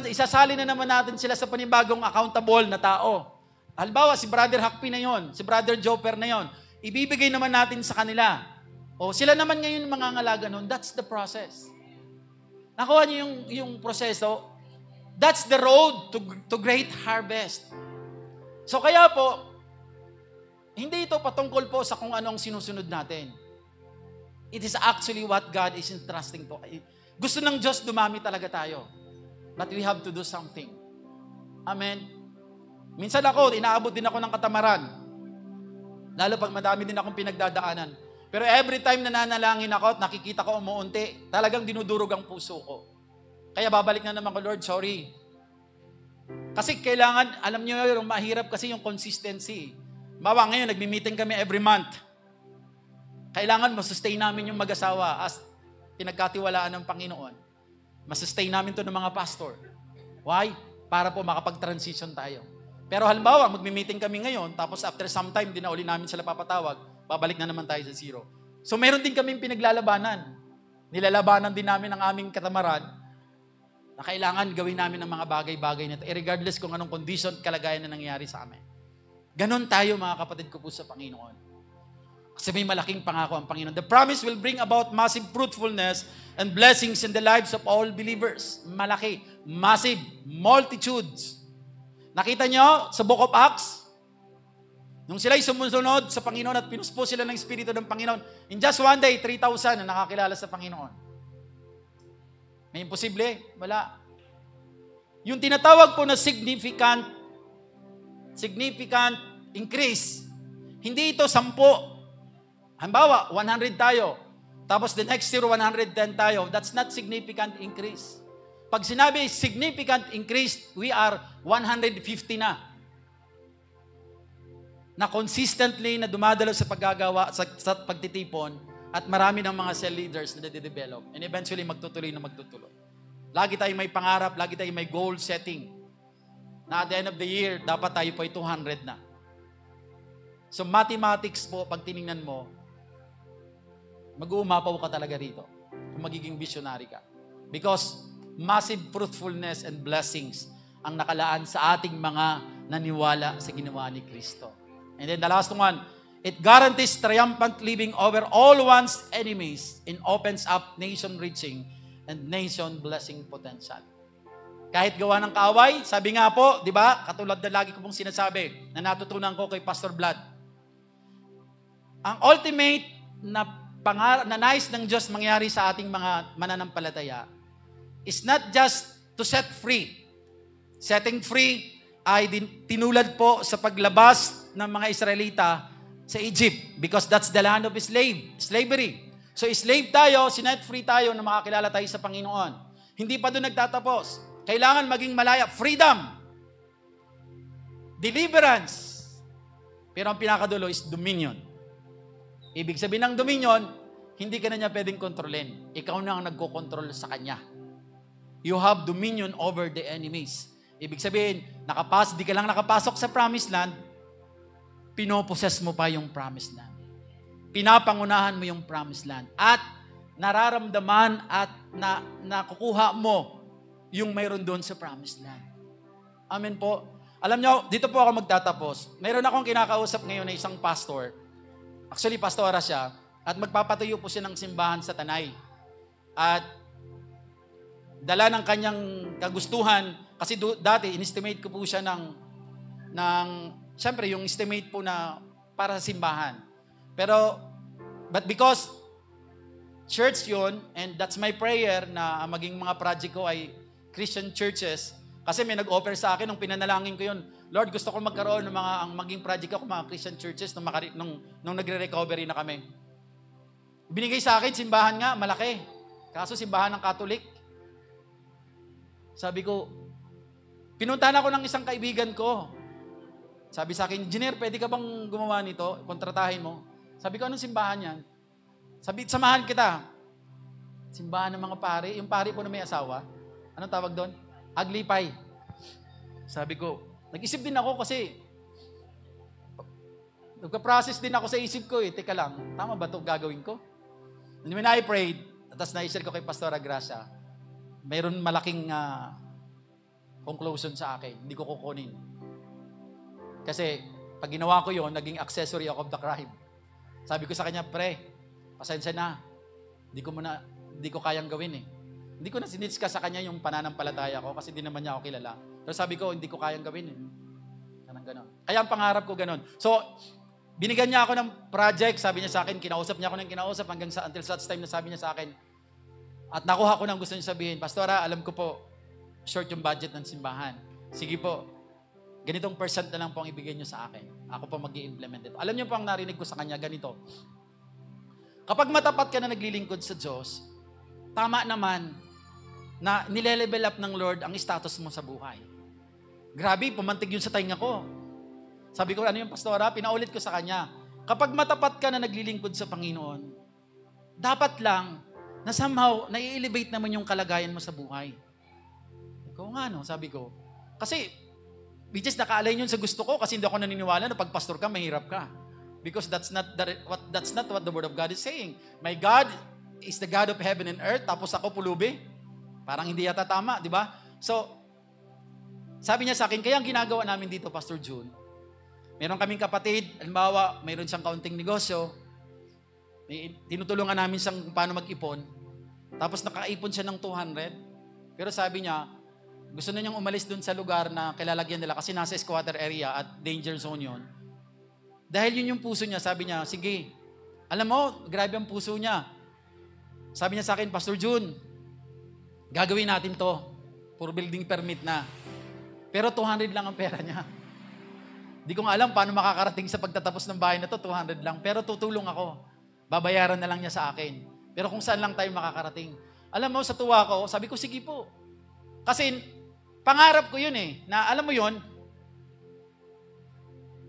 isasali na naman natin sila sa panibagong accountable na tao. Halimbawa, si Brother Hakpi na yon, si Brother Joper na yon, ibibigay naman natin sa kanila. O sila naman ngayon mga ngalaga nun, that's the process. Nakuha niyo yung proseso, that's the road to great harvest. So kaya po, hindi ito patungkol po sa kung anong sinusunod natin. It is actually what God is entrusting to. Gusto ng Diyos dumami talaga tayo. But we have to do something. Amen? Minsan inaabot din ako ng katamaran. Lalo pag madami din akong pinagdadaanan. Pero every time na nanalangin ako at nakikita ko umuunti, talagang dinudurog ang puso ko. Kaya babalik na naman ko, Lord, sorry. Kasi kailangan, alam niyo yung mahirap kasi yung consistency. Bawa ngayon, nagmi-meeting kami every month. Kailangan masustain namin yung mag-asawa as pinagkatiwalaan ng Panginoon. Masustain namin to ng mga pastor. Why? Para po makapag-transition tayo. Pero halimbawa, magmi-meeting kami ngayon, tapos after some time, di na uli namin sila papatawag, babalik na naman tayo sa zero. So meron din kaming pinaglalabanan. Nilalabanan din namin ang aming katamaran na kailangan gawin namin ang mga bagay-bagay na ito, regardless kung anong condition, kalagayan na nangyayari sa amin. Ganon tayo mga kapatid ko po sa Panginoon. Kasi may malaking pangako ang Panginoon. The promise will bring about massive fruitfulness and blessings in the lives of all believers. Malaki, massive, multitudes. Nakita nyo sa Book of Acts, nung sila'y sumusunod sa Panginoon at pinuspo sila ng Espiritu ng Panginoon, in just one day, 3,000 na nakakilala sa Panginoon. May imposible? Wala. Yung tinatawag po na significant increase, hindi ito 10. Halimbawa, 100 tayo. Tapos the next year, 110 tayo. That's not significant increase. Pag sinabi significant increase, we are 150 na. Na consistently na dumadalo sa paggagawa, sa pagtitipon, at marami ng mga cell leaders na nade-develop. And eventually, magtutuloy na magtutuloy. Lagi tayong may pangarap, lagi tayong may goal setting. Na at the end of the year, dapat tayo po ay 200 na. So mathematics po, pag tinignan mo, mag-uumapaw ka talaga rito kung magiging visionary ka. Because massive fruitfulness and blessings ang nakalaan sa ating mga naniwala sa ginawa ni Kristo. And then the last one, it guarantees triumphant living over all one's enemies and opens up nation-reaching and nation-blessing potential. Kahit gawa ng kaaway, sabi nga po, di ba, katulad na lagi ko pong sinasabi, na natutunan ko kay Pastor Vlad, ang ultimate na nais ng Diyos mangyari sa ating mga mananampalataya is not just to set free. Setting free ay tinulad po sa paglabas ng mga Israelita sa Egypt because that's the land of slavery. So slave tayo, sinet free tayo na makakilala tayo sa Panginoon. Hindi pa doon nagtatapos. Kailangan maging malaya. Freedom. Deliverance. Pero ang pinakadulo is dominion. Ibig sabihin ng dominion, hindi ka na niya pwedeng kontrolin. Ikaw na ang nagkokontrol sa kanya. You have dominion over the enemies. Ibig sabihin, di ka lang nakapasok sa promised land, pinoposes mo pa yung promised land. Pinapangunahan mo yung promised land. At nararamdaman at nakukuha mo yung mayroon doon sa promised land. Amen po. Alam nyo, dito po ako magtatapos. Mayroon akong kinakausap ngayon na isang pastor. Actually, pastora siya. At magpapatayo po siya ng simbahan sa Tanay. At dala ng kanyang kagustuhan, kasi dati, in-estimate ko po siya ng syempre, yung estimate po na para sa simbahan. Pero, but because church yun, and that's my prayer na maging mga project ko ay Christian churches, kasi may nag-offer sa akin nung pinanalangin ko yun, Lord, gusto ko magkaroon ng ang maging project ko mga Christian churches nung nagre-recovery na kami. Binigay sa akin, simbahan nga, malaki. Kaso simbahan ng Catholic. Sabi ko, pinuntahan ako ng isang kaibigan ko. Sabi sa akin, Engineer, pwede ka bang gumawa nito? Kontratahin mo. Sabi ko, anong simbahan yan? Sabi, samahan kita. Simbahan ng mga pare. Yung pare po na may asawa. Anong tawag doon? Aglipay. Sabi ko, nag-isip din ako kasi nagka-process din ako sa isip ko eh. Teka lang, tama ba ito gagawin ko? And when I prayed, tapos na-share ko kay Pastora Gracia, mayroon malaking conclusion sa akin. Hindi ko kukunin. Kasi pag ginawa ko yon, naging accessory of the crime. Sabi ko sa kanya, pre, pasensya na. Hindi ko kayang gawin eh. Hindi ko na sinidiscuss sa kanya yung pananampalataya ko kasi hindi naman niya ako kilala. Pero sabi ko, hindi ko kayang gawin eh. Ganon. Kaya ang pangarap ko ganon. So, binigyan niya ako ng project, sabi niya sa akin, kinausap niya ako ng kinausap hanggang until such time na sabi niya sa akin, at nakuha ko ng gusto niya sabihin, Pastora, alam ko po, short yung budget ng simbahan. Sige po, ganitong percent na lang po ang ibigay niyo sa akin. Ako po mag-i-implement ito. Alam niyo po ang narinig ko sa kanya, ganito. Kapag matapat ka na naglilingkod sa Diyos, tama naman na nile-level up ng Lord ang status mo sa buhay. Grabe, pumantig yun sa tainga ko. Sabi ko, ano yung Pastora? Pinaulit ko sa kanya. Kapag matapat ka na naglilingkod sa Panginoon, dapat lang na somehow, nai-elevate naman yung kalagayan mo sa buhay. Ikaw nga, no? Sabi ko. Kasi, which is naka-align yun sa gusto ko kasi hindi ako naniniwala na pag pastor ka, mahirap ka. Because that's not what the Word of God is saying. My God is the God of heaven and earth, tapos ako pulubi. Parang hindi yata tama, di ba? So, sabi niya sa akin, kaya ang ginagawa namin dito, Pastor June, meron kaming kapatid, halimbawa, mayroon siyang kaunting negosyo, tinutulungan namin siyang paano mag-ipon, tapos nakaipon siya ng 200, pero sabi niya, gusto na niyang umalis dun sa lugar na kilalagyan nila kasi nasa squatter area at danger zone yun. Dahil yun yung puso niya, sabi niya, sige, alam mo, grabe ang puso niya. Sabi niya sa akin, Pastor June, gagawin natin to, for building permit na. Pero 200 lang ang pera niya. Di ko nga alam paano makakarating sa pagtatapos ng bahay na to, 200 lang. Pero tutulong ako. Babayaran na lang niya sa akin. Pero kung saan lang tayo makakarating. Alam mo, sa tuwa ko, sabi ko, sige po. Kasi, pangarap ko yun eh, na alam mo yun,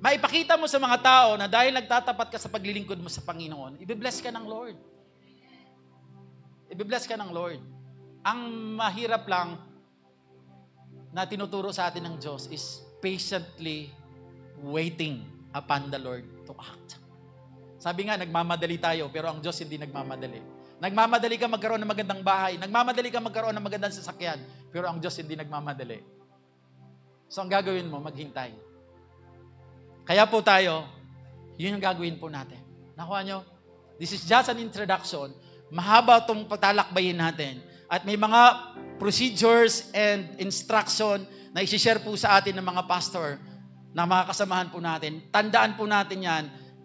maipakita mo sa mga tao na dahil nagtatapat ka sa paglilingkod mo sa Panginoon, ibibless ka ng Lord. Ibibless ka ng Lord. Ang mahirap lang na tinuturo sa atin ng Diyos is patiently waiting upon the Lord to act. Sabi nga, nagmamadali tayo, pero ang Diyos hindi nagmamadali. Nagmamadali ka magkaroon ng magandang bahay, nagmamadali ka magkaroon ng magandang sasakyan, pero ang Diyos hindi nagmamadali. So ang gagawin mo, maghintay. Kaya po tayo, yun yung gagawin po natin. Nakuha nyo? This is just an introduction. Mahaba itong patalakbayin natin. At may mga procedures and instruction na isi-share po sa atin ng mga pastor na mga kasamahan po natin. Tandaan po natin yan.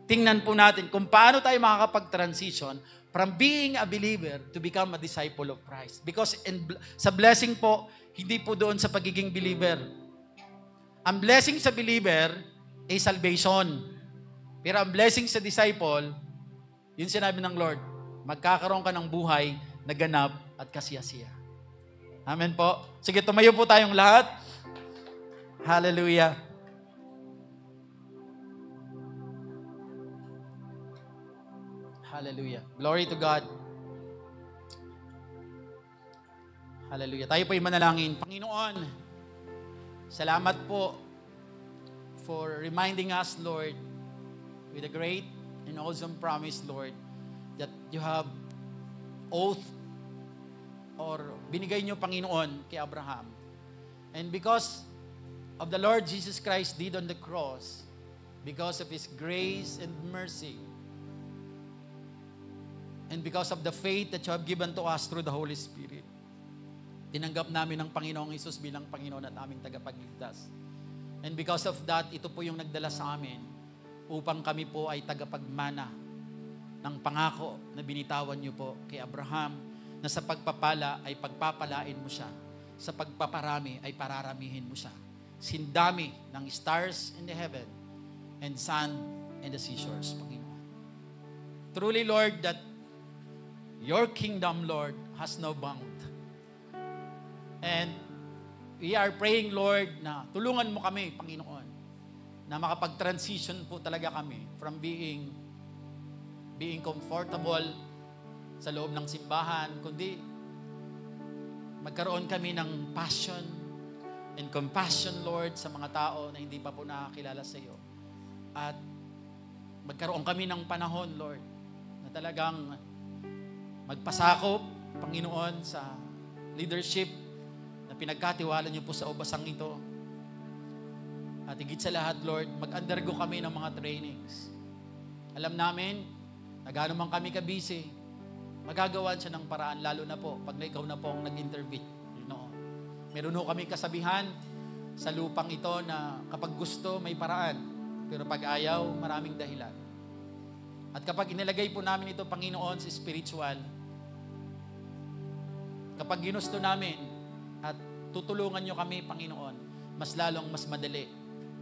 Tingnan po natin kung paano tayo makakapag-transition from being a believer to become a disciple of Christ. Because sa blessing po, hindi po doon sa pagiging believer. Ang blessing sa believer ay salvation. Pero ang blessing sa disciple, yun sinabi ng Lord, magkakaroon ka ng buhay na ganap at kasiyasiya. Amen po. Sige, tumayo po tayong lahat. Hallelujah. Hallelujah. Glory to God. Hallelujah. Tayo po ay manalangin. Panginoon, salamat po for reminding us, Lord, with a great and awesome promise, Lord, that you have oath or binigay niyo, Panginoon, kay Abraham. And because of the Lord Jesus Christ did on the cross, because of His grace and mercy, and because of the faith that you have given to us through the Holy Spirit, tinanggap namin ang Panginoong Hesus bilang Panginoon at aming tagapagligtas. And because of that, ito po yung nagdala sa amin upang kami po ay tagapagmana ng pangako na binitawan niyo po kay Abraham na sa pagpapala ay pagpapalain mo siya. Sa pagpaparami ay pararamihin mo siya. Sindami ng stars in the heaven and sun and the seashores, Panginoon. Truly, Lord, that your kingdom, Lord, has no bound. And we are praying, Lord, na tulungan mo kami, Panginoon, na makapag-transition po talaga kami from being comfortable sa loob ng simbahan, kundi magkaroon kami ng passion and compassion, Lord, sa mga tao na hindi pa po nakakilala sa iyo. At magkaroon kami ng panahon, Lord, na talagang magpasakop, Panginoon, sa leadership na pinagkatiwala niyo po sa ubasang ito. At higit sa lahat, Lord, mag-undergo kami ng mga trainings. Alam namin, na gaano man kami kabisi, magagawan siya ng paraan, lalo na po pag ikaw na po ang nag-intervene. You know, meron ho kami kasabihan sa lupang ito na kapag gusto, may paraan. Pero pag ayaw, maraming dahilan. At kapag inilagay po namin ito, Panginoon, sa spiritual, kapag ginusto namin at tutulungan nyo kami, Panginoon, mas lalong mas madali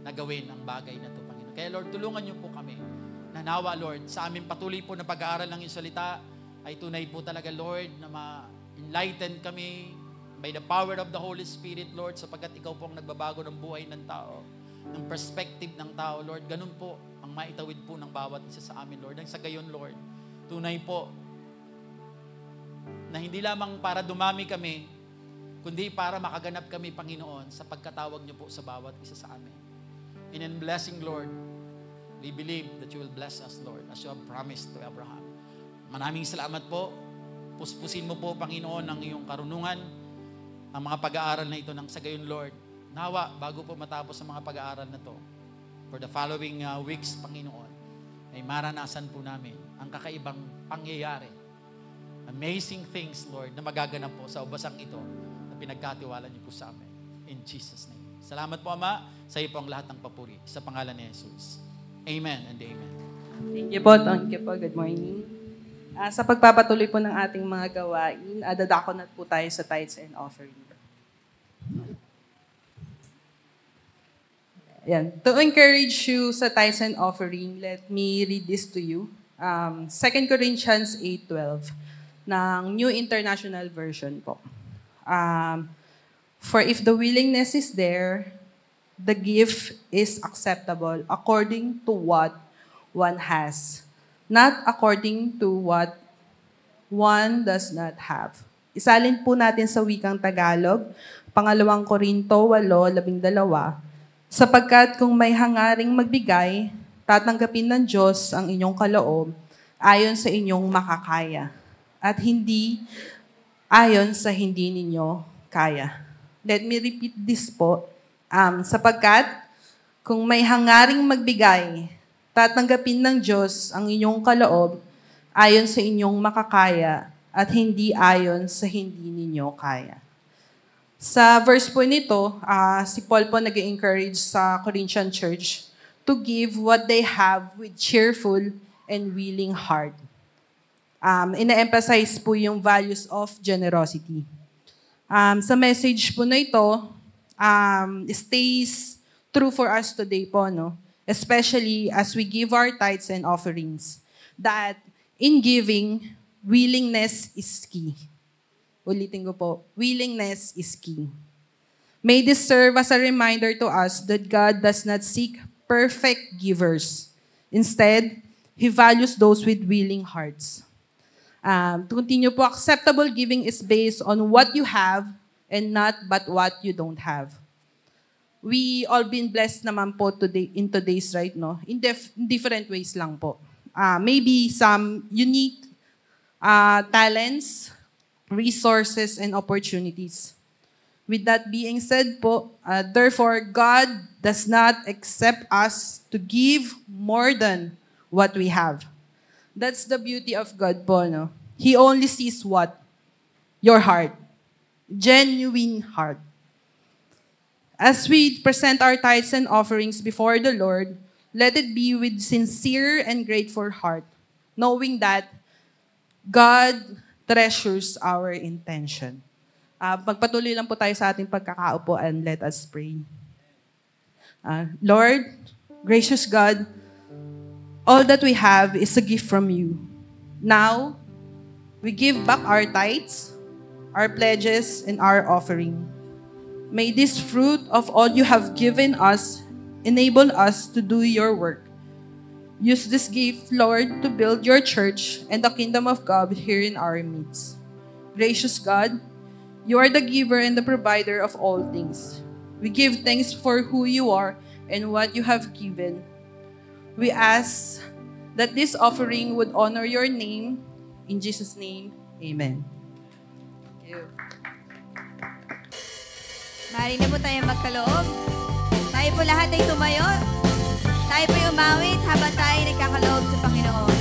na gawin ang bagay na ito, Panginoon. Kaya Lord, tulungan nyo po kami. Nanawa, Lord, sa aming patuloy po na pag-aaral ng iyong salita, ay tunay po talaga, Lord, na ma-enlighten kami by the power of the Holy Spirit, Lord, sapagkat ikaw po ang nagbabago ng buhay ng tao, ng perspective ng tao, Lord. Ganun po ang maitawid po ng bawat isa sa amin, Lord. Nang sa gayon, Lord, tunay po na hindi lamang para dumami kami, kundi para makaganap kami, Panginoon, sa pagkatawag niyo po sa bawat isa sa amin. And in blessing, Lord, we believe that you will bless us, Lord, as you have promised to Abraham. Maraming salamat po. Puspusin mo po, Panginoon, ang iyong karunungan, ang mga pag-aaral na ito ng sa gayon, Lord. Nawa, bago po matapos ang mga pag-aaral na to, for the following weeks, Panginoon, ay maranasan po namin ang kakaibang pangyayari. Amazing things, Lord, na magaganap po sa ubasang ito na pinagkatiwala niyo po sa amin. In Jesus' name. Salamat po, Ama. Sa iyo po ang lahat ng papuri. Sa pangalan ni Jesus. Amen and amen. Thank you po. Thank you po. Good morning. Sa pagpapatuloy po ng ating mga gawain, dadako na po tayo sa tithes and offering. Yan. To encourage you sa tithes and offering, let me read this to you. 2 Corinthians 8:12 ng New International Version po. For if the willingness is there, the gift is acceptable according to what one has, not according to what one does not have. Isalin po natin sa wikang Tagalog, 2 Korinto 8:12, sapagkat kung may hangaring magbigay, tatanggapin ng Diyos ang inyong kaloob ayon sa inyong makakaya, at hindi ayon sa hindi ninyo kaya. Let me repeat this po. Sapagkat kung may hangaring magbigay, tatanggapin ng Diyos ang inyong kaloob ayon sa inyong makakaya at hindi ayon sa hindi ninyo kaya. Sa verse po nito, si Paul po nag-encourage sa Corinthian church to give what they have with cheerful and willing heart. Ina-emphasize po yung values of generosity. Sa message po na ito, stays true for us today po, no? Especially as we give our tithes and offerings. That in giving, willingness is key. Ulitin ko po, willingness is key. May this serve as a reminder to us that God does not seek perfect givers. Instead, He values those with willing hearts. To continue po, acceptable giving is based on what you have and not but what you don't have. We all been blessed naman po today, in today's right, no? In different ways lang po. Maybe some unique talents, resources, and opportunities. With that being said po, therefore, God does not accept us to give more than what we have. That's the beauty of God po, no? He only sees what? Your heart. Genuine heart. As we present our tithes and offerings before the Lord, let it be with sincere and grateful heart, knowing that God treasures our intention. Magpatuloy lang po tayo sa ating pagkakaupo and let us pray. Lord, gracious God, all that we have is a gift from you. Now, we give back our tithes, our pledges, and our offering. May this fruit of all you have given us enable us to do your work. Use this gift, Lord, to build your church and the kingdom of God here in our midst. Gracious God, you are the giver and the provider of all things. We give thanks for who you are and what you have given. We ask that this offering would honor your name. In Jesus' name, amen. Thank you. Maaari na po tayo magkaloob. Tayo po lahat ay tumayo. Tayo po umawit habang tayo nagkakaloob sa Panginoon.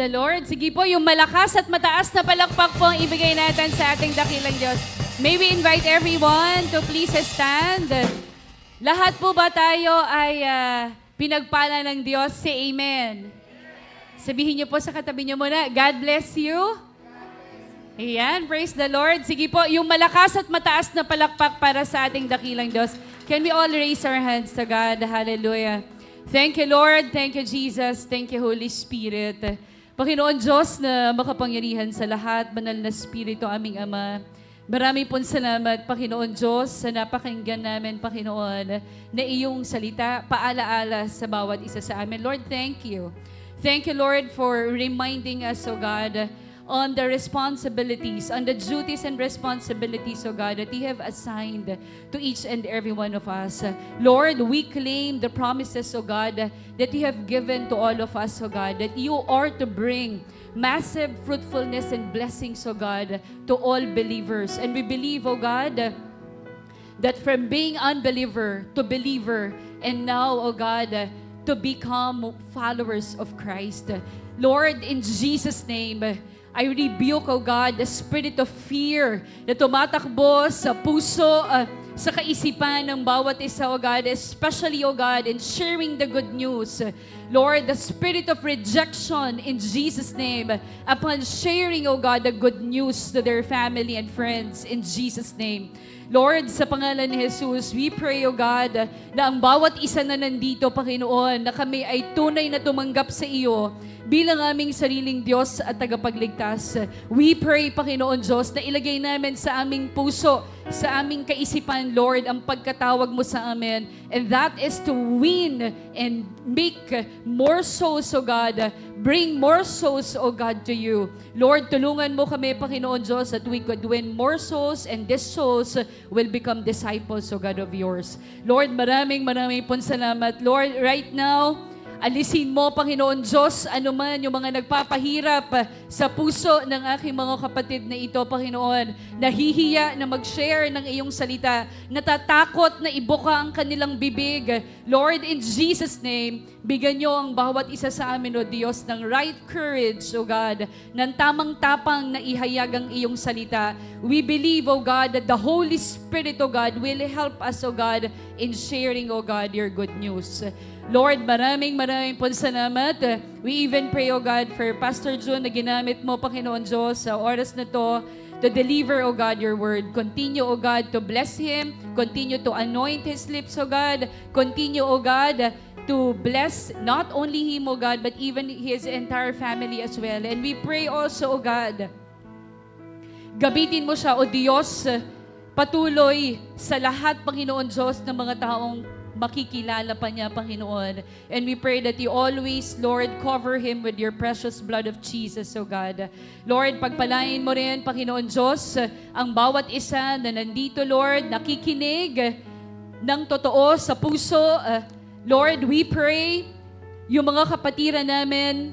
the Lord. Sige po, yung malakas at mataas na palakpak po ang ibigay natin sa ating dakilang Diyos. May we invite everyone to please stand. Lahat po ba tayo ay pinagpala ng Diyos? Say amen. Sabihin niyo po sa katabi niyo muna, God bless you. Ayan, praise the Lord. Sige po, yung malakas at mataas na palakpak para sa ating dakilang Diyos. Can we all raise our hands to God? Hallelujah. Thank you, Lord. Thank you, Jesus. Thank you, Holy Spirit. Panginoon Diyos na makapangyarihan sa lahat, banal na Espiritu, aming Ama. Marami pong salamat, Panginoon Diyos, sa napakinggan namin, Panginoon, na iyong salita, paalaala sa bawat isa sa amin. Lord, thank you. Thank you, Lord, for reminding us, O God, on the responsibilities, on the duties and responsibilities, O God, that you have assigned to each and every one of us. Lord, we claim the promises, O God, that you have given to all of us, O God, that you are to bring massive fruitfulness and blessings, O God, to all believers. And we believe, O God, that from being unbeliever to believer, and now, O God, to become followers of Christ. Lord, in Jesus' name, I rebuke, O God, the spirit of fear na tumatakbo sa puso, sa kaisipan ng bawat isa, O God, especially, O God, in sharing the good news. Lord, the spirit of rejection in Jesus' name, upon sharing, O God, the good news to their family and friends in Jesus' name. Lord, sa pangalan ni Jesus, we pray, O God, na ang bawat isa na nandito, Panginoon, na kami ay tunay na tumanggap sa iyo bilang aming sariling Diyos at tagapagligtas. We pray, Panginoon Diyos, na ilagay namin sa aming puso, sa aming kaisipan, Lord, ang pagkatawag mo sa amin. And that is to win and make more souls, O God. Bring more souls, O God, to you. Lord, tulungan mo kami, Panginoon Diyos, that we could win more souls and these souls will become disciples, O God, of yours. Lord, maraming pong salamat. Lord, right now, alisin mo, Panginoon Diyos, anuman yung mga nagpapahirap sa puso ng aking mga kapatid na ito, Panginoon, nahihiya na mag-share ng iyong salita, natatakot na ibuka ang kanilang bibig. Lord, in Jesus' name, bigyan niyo ang bawat isa sa amin, O Diyos, ng right courage, O God, ng tamang tapang na ihayag ang iyong salita. We believe, O God, that the Holy Spirit, O God, will help us, O God, in sharing, O God, your good news. Lord, maraming pong salamat. We even pray, O God, for Pastor June na ginamit mo, Panginoon Diyos, sa oras na to deliver, O God, your word. Continue, O God, to bless him. Continue to anoint his lips, O God. Continue, O God, to bless not only him, O God, but even his entire family as well. And we pray also, O God, gamitin mo siya, O Diyos, patuloy sa lahat, Panginoon Diyos, ng mga taong makikilala pa niya, Panginoon. And we pray that you always, Lord, cover him with your precious blood of Jesus, O God. Lord, pagpalain mo rin, Panginoon Diyos, ang bawat isa na nandito, Lord, nakikinig ng totoo sa puso. Lord, we pray yung mga kapatiran namin,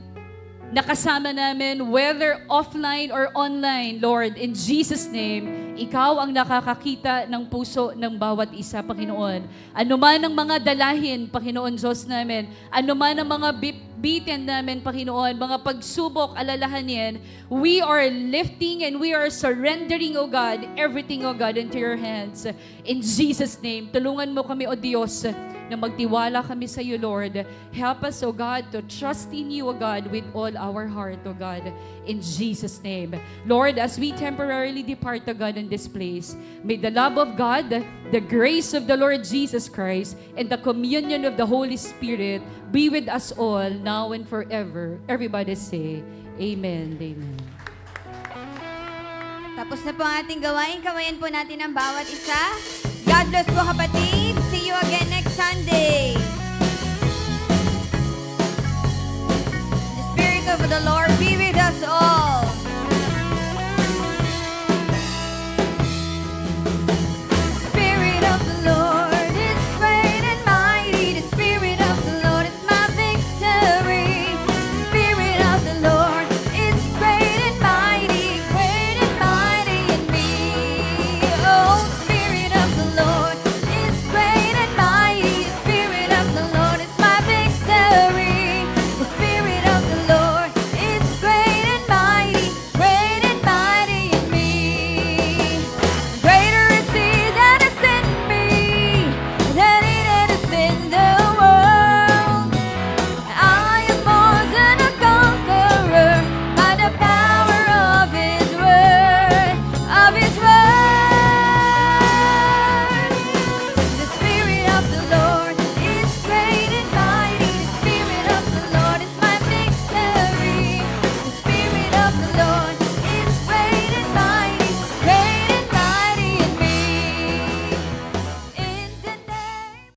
nakasama namin, whether offline or online, Lord, in Jesus' name, ikaw ang nakakakita ng puso ng bawat isa, Panginoon. Ano man ang mga dalahin, Panginoon Diyos namin, ano man ang mga bitin namin, Panginoon, mga pagsubok, alalahanin, we are lifting and we are surrendering, O God, everything, O God, into your hands. In Jesus' name, tulungan mo kami, O Diyos, na magtiwala kami sa iyo, Lord. Help us, O God, to trust in you, O God, with all our heart, O God, in Jesus' name. Lord, as we temporarily depart, O God, in this place, may the love of God, the grace of the Lord Jesus Christ, and the communion of the Holy Spirit be with us all, now and forever. Everybody say, Amen. Amen. Tapos na po ang ating gawain. Kawayan po natin ang bawat isa. God bless po, kapatid. See you again next Sunday.